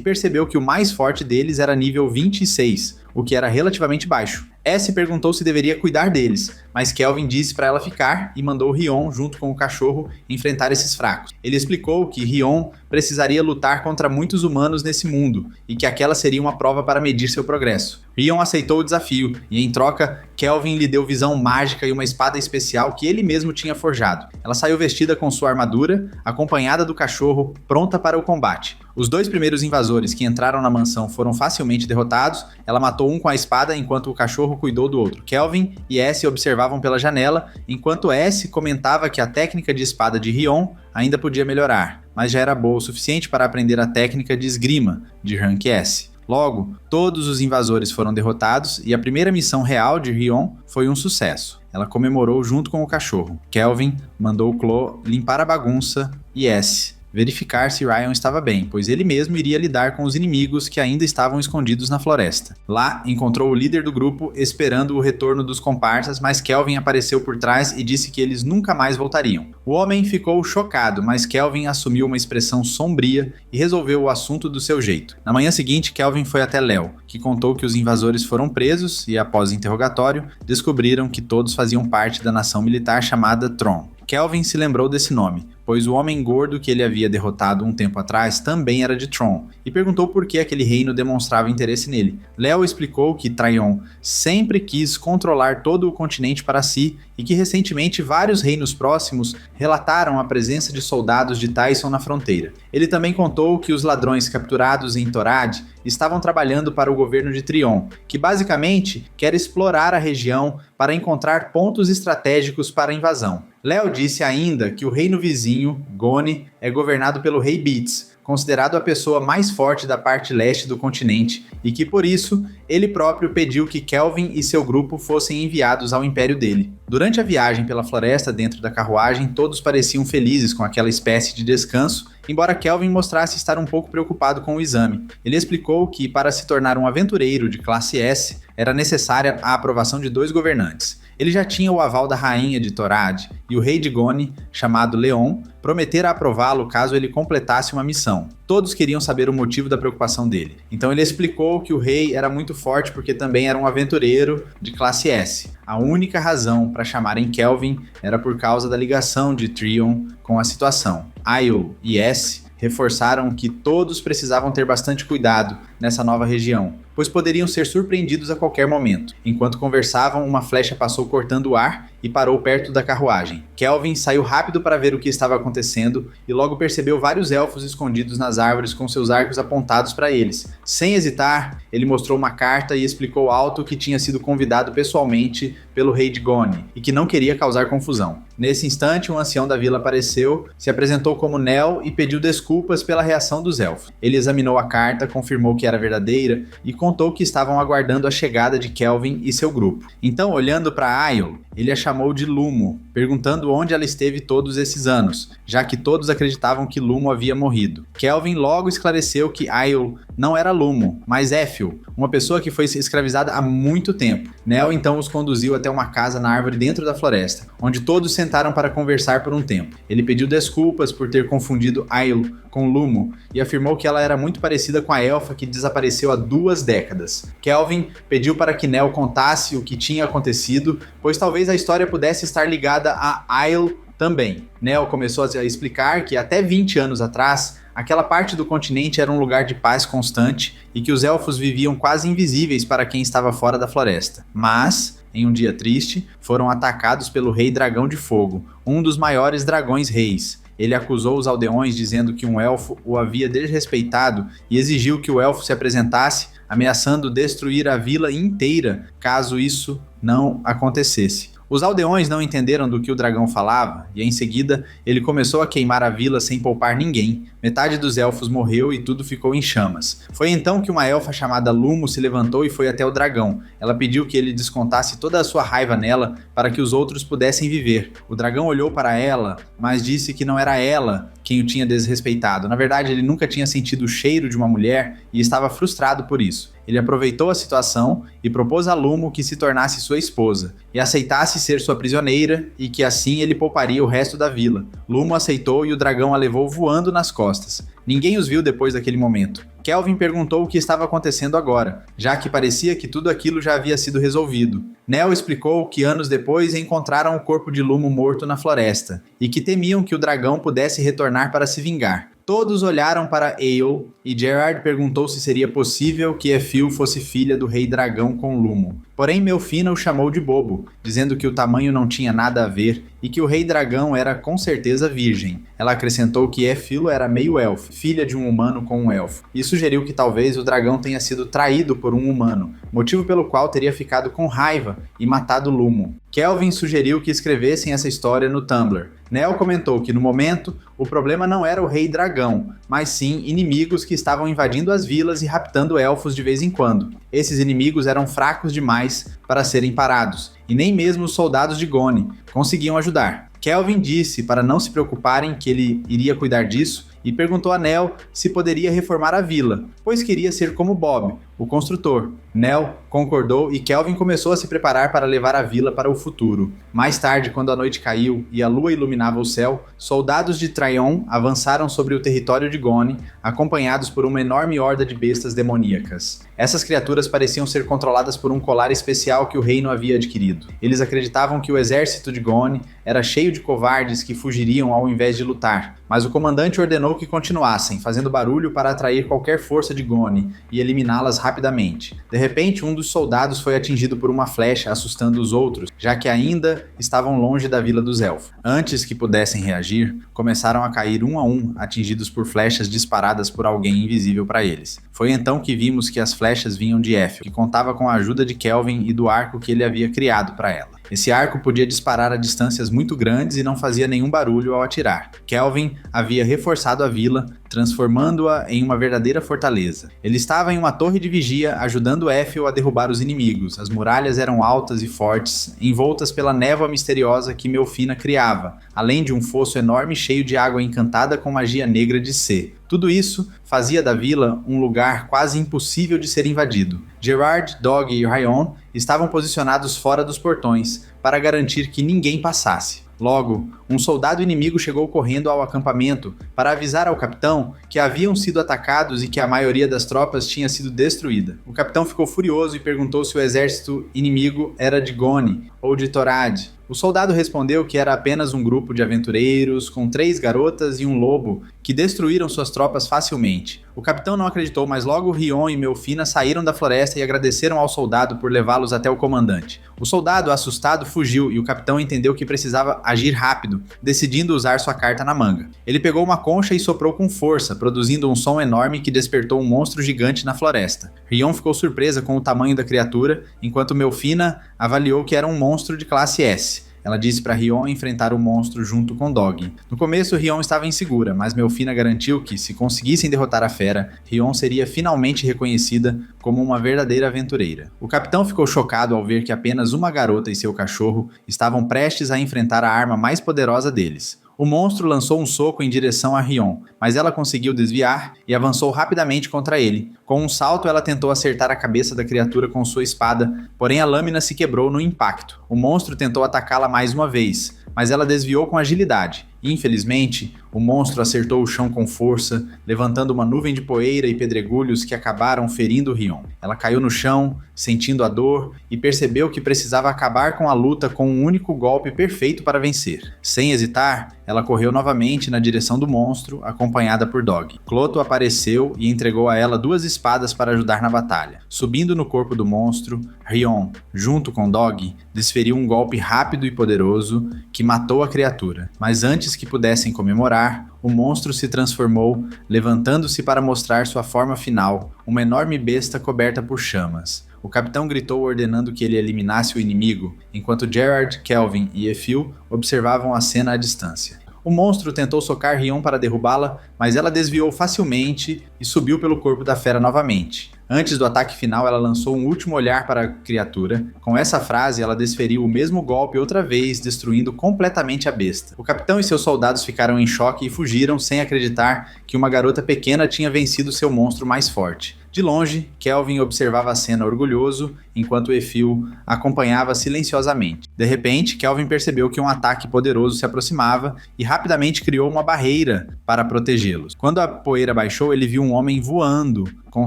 percebeu que o mais forte deles era nível 26, o que era relativamente baixo. S perguntou se deveria cuidar deles, mas Kelvin disse para ela ficar e mandou Rion, junto com o cachorro, enfrentar esses fracos. Ele explicou que Rion precisaria lutar contra muitos humanos nesse mundo e que aquela seria uma prova para medir seu progresso. Rion aceitou o desafio e, em troca, Kelvin lhe deu visão mágica e uma espada especial que ele mesmo tinha forjado. Ela saiu vestida com sua armadura, acompanhada do cachorro, pronta para o combate. Os dois primeiros invasores que entraram na mansão foram facilmente derrotados. Ela matou um com a espada enquanto o cachorro cuidou do outro. Kelvin e S observavam pela janela, enquanto S comentava que a técnica de espada de Rion ainda podia melhorar, mas já era boa o suficiente para aprender a técnica de esgrima de rank S. Logo, todos os invasores foram derrotados e a primeira missão real de Rion foi um sucesso. Ela comemorou junto com o cachorro. Kelvin mandou Chloe limpar a bagunça e S verificar se Ryan estava bem, pois ele mesmo iria lidar com os inimigos que ainda estavam escondidos na floresta. Lá, encontrou o líder do grupo esperando o retorno dos comparsas, mas Kelvin apareceu por trás e disse que eles nunca mais voltariam. O homem ficou chocado, mas Kelvin assumiu uma expressão sombria e resolveu o assunto do seu jeito. Na manhã seguinte, Kelvin foi até Léo, que contou que os invasores foram presos e, após interrogatório, descobriram que todos faziam parte da nação militar chamada Tron. Kelvin se lembrou desse nome, pois o homem gordo que ele havia derrotado um tempo atrás também era de Tron, e perguntou por que aquele reino demonstrava interesse nele. Léo explicou que Traion sempre quis controlar todo o continente para si e que recentemente vários reinos próximos relataram a presença de soldados de Tyson na fronteira. Ele também contou que os ladrões capturados em Torad estavam trabalhando para o governo de Trion, que basicamente quer explorar a região para encontrar pontos estratégicos para a invasão. Léo disse ainda que o reino vizinho, Goni, é governado pelo rei Beats, considerado a pessoa mais forte da parte leste do continente, e que por isso, ele próprio pediu que Kelvin e seu grupo fossem enviados ao império dele. Durante a viagem pela floresta dentro da carruagem, todos pareciam felizes com aquela espécie de descanso, embora Kelvin mostrasse estar um pouco preocupado com o exame. Ele explicou que, para se tornar um aventureiro de classe S, era necessária a aprovação de 2 governantes. Ele já tinha o aval da rainha de Torad e o rei de Goni, chamado Leon, prometera aprová-lo caso ele completasse uma missão. Todos queriam saber o motivo da preocupação dele. Então ele explicou que o rei era muito forte porque também era um aventureiro de classe S. A única razão para chamarem Kelvin era por causa da ligação de Trion com a situação. Aiel e S reforçaram que todos precisavam ter bastante cuidado nessa nova região, pois poderiam ser surpreendidos a qualquer momento. Enquanto conversavam, uma flecha passou cortando o ar e parou perto da carruagem. Kelvin saiu rápido para ver o que estava acontecendo e logo percebeu vários elfos escondidos nas árvores com seus arcos apontados para eles. Sem hesitar, ele mostrou uma carta e explicou alto que tinha sido convidado pessoalmente pelo rei de Goni e que não queria causar confusão. Nesse instante, um ancião da vila apareceu, se apresentou como Nel e pediu desculpas pela reação dos elfos. Ele examinou a carta, confirmou que era verdadeira e contou que estavam aguardando a chegada de Kelvin e seu grupo. Então, olhando para Aiel, ele a chamou de Lumo, perguntando onde ela esteve todos esses anos, já que todos acreditavam que Lumo havia morrido. Kelvin logo esclareceu que Aiel não era Lumo, mas Éfil, uma pessoa que foi escravizada há muito tempo. Nell então os conduziu até uma casa na árvore dentro da floresta, onde todos sentaram para conversar por um tempo. Ele pediu desculpas por ter confundido Aiel com Lumo e afirmou que ela era muito parecida com a elfa que desapareceu há 2 décadas. Kelvin pediu para que Nell contasse o que tinha acontecido, pois talvez a história pudesse estar ligada a Aiel também. Nell começou a explicar que até 20 anos atrás, aquela parte do continente era um lugar de paz constante e que os elfos viviam quase invisíveis para quem estava fora da floresta. Mas, em um dia triste, foram atacados pelo Rei Dragão de Fogo, um dos maiores dragões reis. Ele acusou os aldeões dizendo que um elfo o havia desrespeitado e exigiu que o elfo se apresentasse, ameaçando destruir a vila inteira caso isso não acontecesse. Os aldeões não entenderam do que o dragão falava, e em seguida ele começou a queimar a vila sem poupar ninguém. Metade dos elfos morreu e tudo ficou em chamas. Foi então que uma elfa chamada Lumo se levantou e foi até o dragão. Ela pediu que ele descontasse toda a sua raiva nela para que os outros pudessem viver. O dragão olhou para ela, mas disse que não era ela quem o tinha desrespeitado. Na verdade, ele nunca tinha sentido o cheiro de uma mulher e estava frustrado por isso. Ele aproveitou a situação e propôs a Lumo que se tornasse sua esposa e aceitasse ser sua prisioneira e que assim ele pouparia o resto da vila. Lumo aceitou e o dragão a levou voando nas costas. Ninguém os viu depois daquele momento. Kelvin perguntou o que estava acontecendo agora, já que parecia que tudo aquilo já havia sido resolvido. Nell explicou que anos depois encontraram o corpo de Lumo morto na floresta e que temiam que o dragão pudesse retornar para se vingar. Todos olharam para Aiel e Gerard perguntou se seria possível que Éfil fosse filha do Rei Dragão com Lumo. Porém, Melfina o chamou de bobo, dizendo que o tamanho não tinha nada a ver e que o Rei Dragão era com certeza virgem. Ela acrescentou que Éfil era meio elfo, filha de um humano com um elfo, e sugeriu que talvez o dragão tenha sido traído por um humano, motivo pelo qual teria ficado com raiva e matado Lumo. Kelvin sugeriu que escrevessem essa história no Tumblr. Nell comentou que no momento o problema não era o Rei Dragão, mas sim inimigos que estavam invadindo as vilas e raptando elfos de vez em quando. Esses inimigos eram fracos demais para serem parados, e nem mesmo os soldados de Goni conseguiam ajudar. Kelvin disse para não se preocuparem que ele iria cuidar disso e perguntou a Nell se poderia reformar a vila, pois queria ser como Bob, o construtor. Nell concordou e Kelvin começou a se preparar para levar a vila para o futuro. Mais tarde, quando a noite caiu e a lua iluminava o céu, soldados de Traion avançaram sobre o território de Goni, acompanhados por uma enorme horda de bestas demoníacas. Essas criaturas pareciam ser controladas por um colar especial que o reino havia adquirido. Eles acreditavam que o exército de Goni era cheio de covardes que fugiriam ao invés de lutar, mas o comandante ordenou que continuassem, fazendo barulho para atrair qualquer força de Goni e eliminá-las rapidamente. De repente, um dos soldados foi atingido por uma flecha, assustando os outros, já que ainda estavam longe da vila dos elfos. Antes que pudessem reagir, começaram a cair um a um, atingidos por flechas disparadas por alguém invisível para eles. Foi então que vimos que as flechas vinham de Éfil, que contava com a ajuda de Kelvin e do arco que ele havia criado para ela. Esse arco podia disparar a distâncias muito grandes e não fazia nenhum barulho ao atirar. Kelvin havia reforçado a vila, transformando-a em uma verdadeira fortaleza. Ele estava em uma torre de vigia, ajudando Éfil a derrubar os inimigos. As muralhas eram altas e fortes, envoltas pela névoa misteriosa que Melfina criava, além de um fosso enorme cheio de água encantada com magia negra de Sé. Tudo isso fazia da vila um lugar quase impossível de ser invadido. Gerard, Dog e Ryan estavam posicionados fora dos portões para garantir que ninguém passasse. Logo, um soldado inimigo chegou correndo ao acampamento para avisar ao capitão que haviam sido atacados e que a maioria das tropas tinha sido destruída. O capitão ficou furioso e perguntou se o exército inimigo era de Goni ou de Torad. O soldado respondeu que era apenas um grupo de aventureiros com 3 garotas e um lobo que destruíram suas tropas facilmente. O capitão não acreditou, mas logo Rion e Melfina saíram da floresta e agradeceram ao soldado por levá-los até o comandante. O soldado, assustado, fugiu e o capitão entendeu que precisava agir rápido, decidindo usar sua carta na manga. Ele pegou uma concha e soprou com força, produzindo um som enorme que despertou um monstro gigante na floresta. Rion ficou surpresa com o tamanho da criatura, enquanto Melfina avaliou que era um monstro de classe S. Ela disse para Rion enfrentar o monstro junto com Dog. No começo, Rion estava insegura, mas Melfina garantiu que, se conseguissem derrotar a fera, Rion seria finalmente reconhecida como uma verdadeira aventureira. O capitão ficou chocado ao ver que apenas uma garota e seu cachorro estavam prestes a enfrentar a arma mais poderosa deles. O monstro lançou um soco em direção a Rion, mas ela conseguiu desviar e avançou rapidamente contra ele. Com um salto, ela tentou acertar a cabeça da criatura com sua espada, porém a lâmina se quebrou no impacto. O monstro tentou atacá-la mais uma vez, mas ela desviou com agilidade. Infelizmente, o monstro acertou o chão com força, levantando uma nuvem de poeira e pedregulhos que acabaram ferindo Rion. Ela caiu no chão, sentindo a dor, e percebeu que precisava acabar com a luta com um único golpe perfeito para vencer. Sem hesitar, ela correu novamente na direção do monstro, acompanhada por Dog. Cloto apareceu e entregou a ela 2 espadas para ajudar na batalha. Subindo no corpo do monstro, Rion, junto com Dog, desferiu um golpe rápido e poderoso que matou a criatura. Mas antes que pudessem comemorar, o monstro se transformou, levantando-se para mostrar sua forma final, uma enorme besta coberta por chamas. O capitão gritou ordenando que ele eliminasse o inimigo, enquanto Gerard, Kelvin e Efil observavam a cena à distância. O monstro tentou socar Rion para derrubá-la, mas ela desviou facilmente e subiu pelo corpo da fera novamente. Antes do ataque final, ela lançou um último olhar para a criatura. Com essa frase, ela desferiu o mesmo golpe outra vez, destruindo completamente a besta. O capitão e seus soldados ficaram em choque e fugiram sem acreditar que uma garota pequena tinha vencido seu monstro mais forte. De longe, Kelvin observava a cena orgulhoso, enquanto Efil acompanhava silenciosamente. De repente, Kelvin percebeu que um ataque poderoso se aproximava e rapidamente criou uma barreira para protegê-los. Quando a poeira baixou, ele viu um homem voando com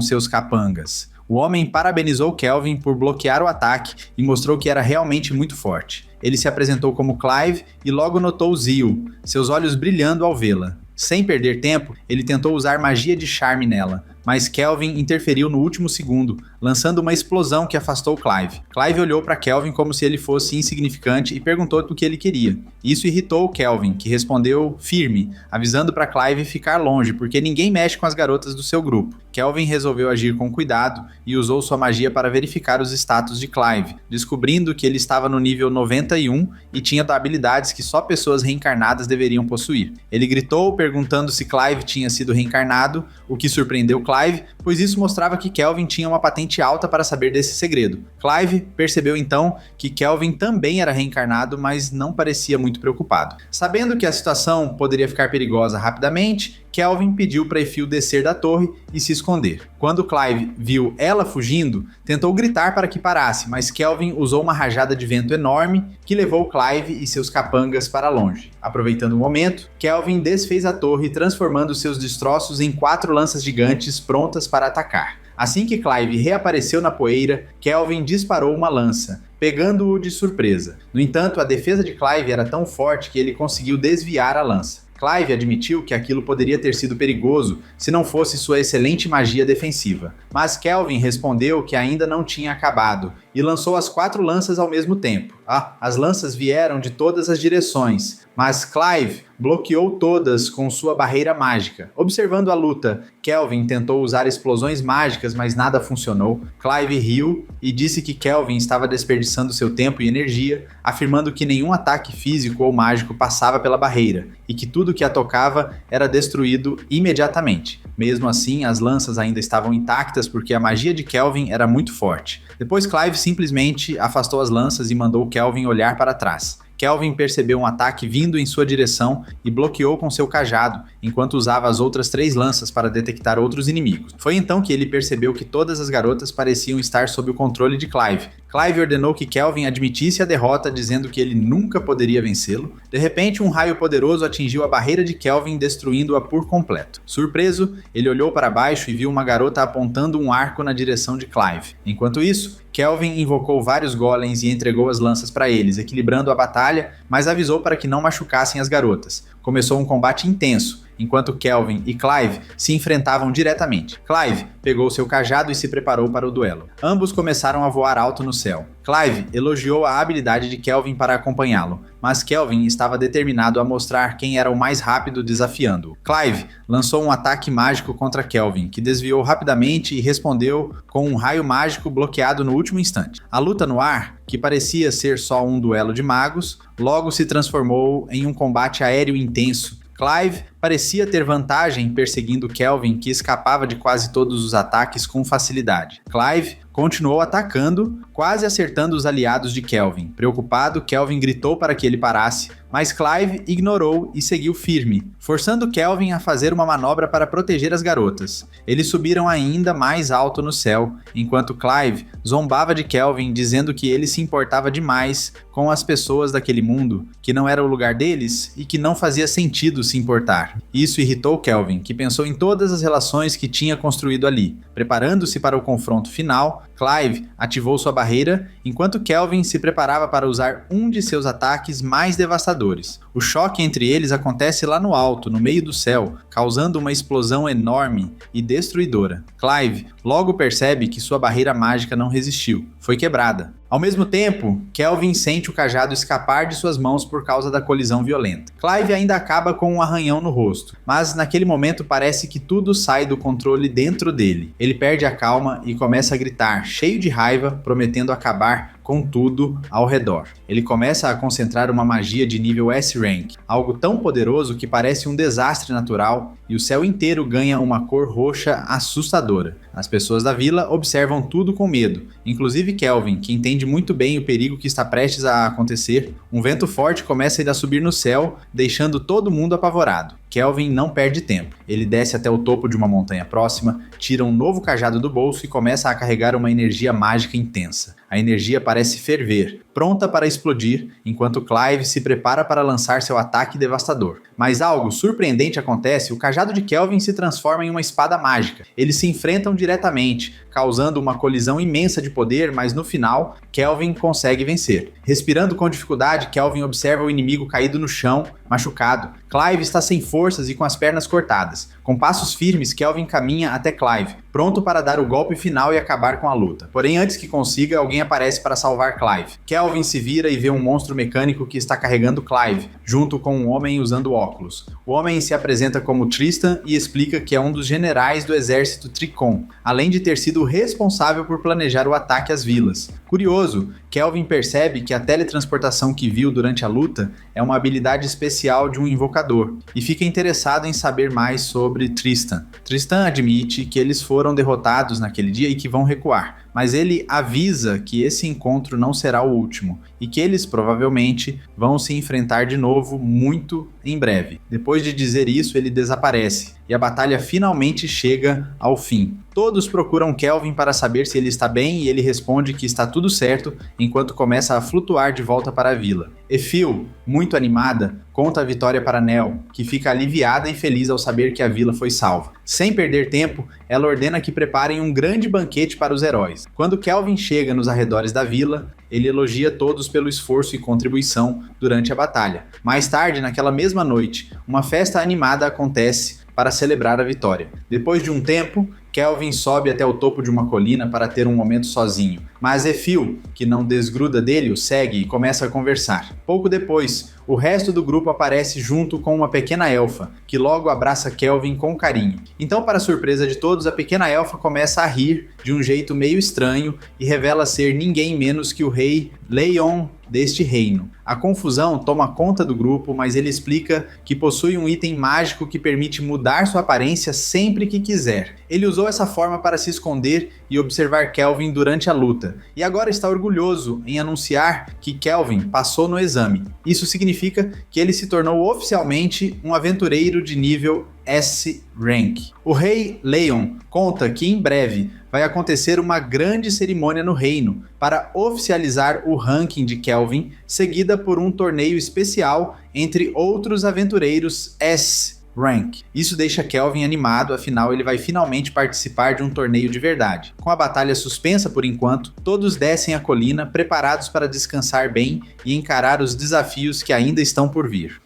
seus capangas. O homem parabenizou Kelvin por bloquear o ataque e mostrou que era realmente muito forte. Ele se apresentou como Clive e logo notou Zio, seus olhos brilhando ao vê-la. Sem perder tempo, ele tentou usar magia de charme nela, mas Kelvin interferiu no último segundo, lançando uma explosão que afastou Clive. Clive olhou para Kelvin como se ele fosse insignificante e perguntou o que ele queria. Isso irritou Kelvin, que respondeu firme, avisando para Clive ficar longe, porque ninguém mexe com as garotas do seu grupo. Kelvin resolveu agir com cuidado e usou sua magia para verificar os status de Clive, descobrindo que ele estava no nível 91 e tinha habilidades que só pessoas reencarnadas deveriam possuir. Ele gritou perguntando se Clive tinha sido reencarnado, o que surpreendeu Clive, pois isso mostrava que Kelvin tinha uma patente alta para saber desse segredo. Clive percebeu então que Kelvin também era reencarnado, mas não parecia muito preocupado. Sabendo que a situação poderia ficar perigosa rapidamente, Kelvin pediu para Efil descer da torre e se esconder. Quando Clive viu ela fugindo, tentou gritar para que parasse, mas Kelvin usou uma rajada de vento enorme que levou Clive e seus capangas para longe. Aproveitando o momento, Kelvin desfez a torre, transformando seus destroços em 4 lanças gigantes prontas para atacar. Assim que Clive reapareceu na poeira, Kelvin disparou uma lança, pegando-o de surpresa. No entanto, a defesa de Clive era tão forte que ele conseguiu desviar a lança. Clive admitiu que aquilo poderia ter sido perigoso se não fosse sua excelente magia defensiva, mas Kelvin respondeu que ainda não tinha acabado e lançou as 4 lanças ao mesmo tempo. As lanças vieram de todas as direções, mas Clive bloqueou todas com sua barreira mágica. Observando a luta, Kelvin tentou usar explosões mágicas, mas nada funcionou. Clive riu e disse que Kelvin estava desperdiçando seu tempo e energia, afirmando que nenhum ataque físico ou mágico passava pela barreira e que tudo que a tocava era destruído imediatamente. Mesmo assim, as lanças ainda estavam intactas porque a magia de Kelvin era muito forte. Depois Clive simplesmente afastou as lanças e mandou Kelvin olhar para trás. Kelvin percebeu um ataque vindo em sua direção e bloqueou com seu cajado, enquanto usava as outras 3 lanças para detectar outros inimigos. Foi então que ele percebeu que todas as garotas pareciam estar sob o controle de Clive. Clive ordenou que Kelvin admitisse a derrota, dizendo que ele nunca poderia vencê-lo. De repente, um raio poderoso atingiu a barreira de Kelvin, destruindo-a por completo. Surpreso, ele olhou para baixo e viu uma garota apontando um arco na direção de Clive. Enquanto isso, Kelvin invocou vários golems e entregou as lanças para eles, equilibrando a batalha, mas avisou para que não machucassem as garotas. Começou um combate intenso, enquanto Kelvin e Clive se enfrentavam diretamente. Clive pegou seu cajado e se preparou para o duelo. Ambos começaram a voar alto no céu. Clive elogiou a habilidade de Kelvin para acompanhá-lo, mas Kelvin estava determinado a mostrar quem era o mais rápido, desafiando-o. Clive lançou um ataque mágico contra Kelvin, que desviou rapidamente e respondeu com um raio mágico bloqueado no último instante. A luta no ar, que parecia ser só um duelo de magos, logo se transformou em um combate aéreo intenso. Clive parecia ter vantagem perseguindo Kelvin, que escapava de quase todos os ataques com facilidade. Clive continuou atacando, quase acertando os aliados de Kelvin. Preocupado, Kelvin gritou para que ele parasse, mas Clive ignorou e seguiu firme, forçando Kelvin a fazer uma manobra para proteger as garotas. Eles subiram ainda mais alto no céu, enquanto Clive zombava de Kelvin, dizendo que ele se importava demais com as pessoas daquele mundo, que não era o lugar deles e que não fazia sentido se importar. Isso irritou Kelvin, que pensou em todas as relações que tinha construído ali. Preparando-se para o confronto final, Clive ativou sua barreira, enquanto Kelvin se preparava para usar um de seus ataques mais devastadores. O choque entre eles acontece lá no alto, no meio do céu, causando uma explosão enorme e destruidora. Clive logo percebe que sua barreira mágica não resistiu, foi quebrada. Ao mesmo tempo, Kelvin sente o cajado escapar de suas mãos por causa da colisão violenta. Clive ainda acaba com um arranhão no rosto, mas naquele momento parece que tudo sai do controle dentro dele. Ele perde a calma e começa a gritar, cheio de raiva, prometendo acabar com tudo ao redor. Ele começa a concentrar uma magia de nível S-Rank, algo tão poderoso que parece um desastre natural, e o céu inteiro ganha uma cor roxa assustadora. As pessoas da vila observam tudo com medo, inclusive Kelvin, que entende muito bem o perigo que está prestes a acontecer. Um vento forte começa a subir no céu, deixando todo mundo apavorado. Kelvin não perde tempo. Ele desce até o topo de uma montanha próxima, tira um novo cajado do bolso e começa a carregar uma energia mágica intensa. A energia parece ferver, pronta para explodir, enquanto Clive se prepara para lançar seu ataque devastador. Mas algo surpreendente acontece, o cajado de Kelvin se transforma em uma espada mágica. Eles se enfrentam diretamente, causando uma colisão imensa de poder, mas no final, Kelvin consegue vencer. Respirando com dificuldade, Kelvin observa o inimigo caído no chão, machucado. Clive está sem forças e com as pernas cortadas. Com passos firmes, Kelvin caminha até Clive, pronto para dar o golpe final e acabar com a luta. Porém, antes que consiga, alguém aparece para salvar Clive. Kelvin se vira e vê um monstro mecânico que está carregando Clive, junto com um homem usando óculos. O homem se apresenta como Tristan e explica que é um dos generais do exército Tricon, além de ter sido responsável por planejar o ataque às vilas. Curioso, Kelvin percebe que a teletransportação que viu durante a luta é uma habilidade especial de um invocador, e fica interessado em saber mais sobre Tristan. Tristan admite que eles foram derrotados naquele dia e que vão recuar, mas ele avisa que esse encontro não será o último, e que eles provavelmente vão se enfrentar de novo muito em breve. Depois de dizer isso, ele desaparece, e a batalha finalmente chega ao fim. Todos procuram Kelvin para saber se ele está bem e ele responde que está tudo certo, enquanto começa a flutuar de volta para a vila. Efil, muito animada, conta a vitória para Nell, que fica aliviada e feliz ao saber que a vila foi salva. Sem perder tempo, ela ordena que preparem um grande banquete para os heróis. Quando Kelvin chega nos arredores da vila, ele elogia todos pelo esforço e contribuição durante a batalha. Mais tarde, naquela mesma noite, uma festa animada acontece para celebrar a vitória. Depois de um tempo, Kelvin sobe até o topo de uma colina para ter um momento sozinho, mas Efil, que não desgruda dele, o segue e começa a conversar. Pouco depois, o resto do grupo aparece junto com uma pequena elfa, que logo abraça Kelvin com carinho. Então, para surpresa de todos, a pequena elfa começa a rir de um jeito meio estranho e revela ser ninguém menos que o rei Leon deste reino. A confusão toma conta do grupo, mas ele explica que possui um item mágico que permite mudar sua aparência sempre que quiser. Ele usou essa forma para se esconder e observar Kelvin durante a luta, e agora está orgulhoso em anunciar que Kelvin passou no exame. Isso significa que ele se tornou oficialmente um aventureiro de nível S-Rank. O rei Leon conta que em breve vai acontecer uma grande cerimônia no reino para oficializar o ranking de Kelvin, seguida por um torneio especial entre outros aventureiros S-Rank. Isso deixa Kelvin animado, afinal ele vai finalmente participar de um torneio de verdade. Com a batalha suspensa por enquanto, todos descem a colina preparados para descansar bem e encarar os desafios que ainda estão por vir.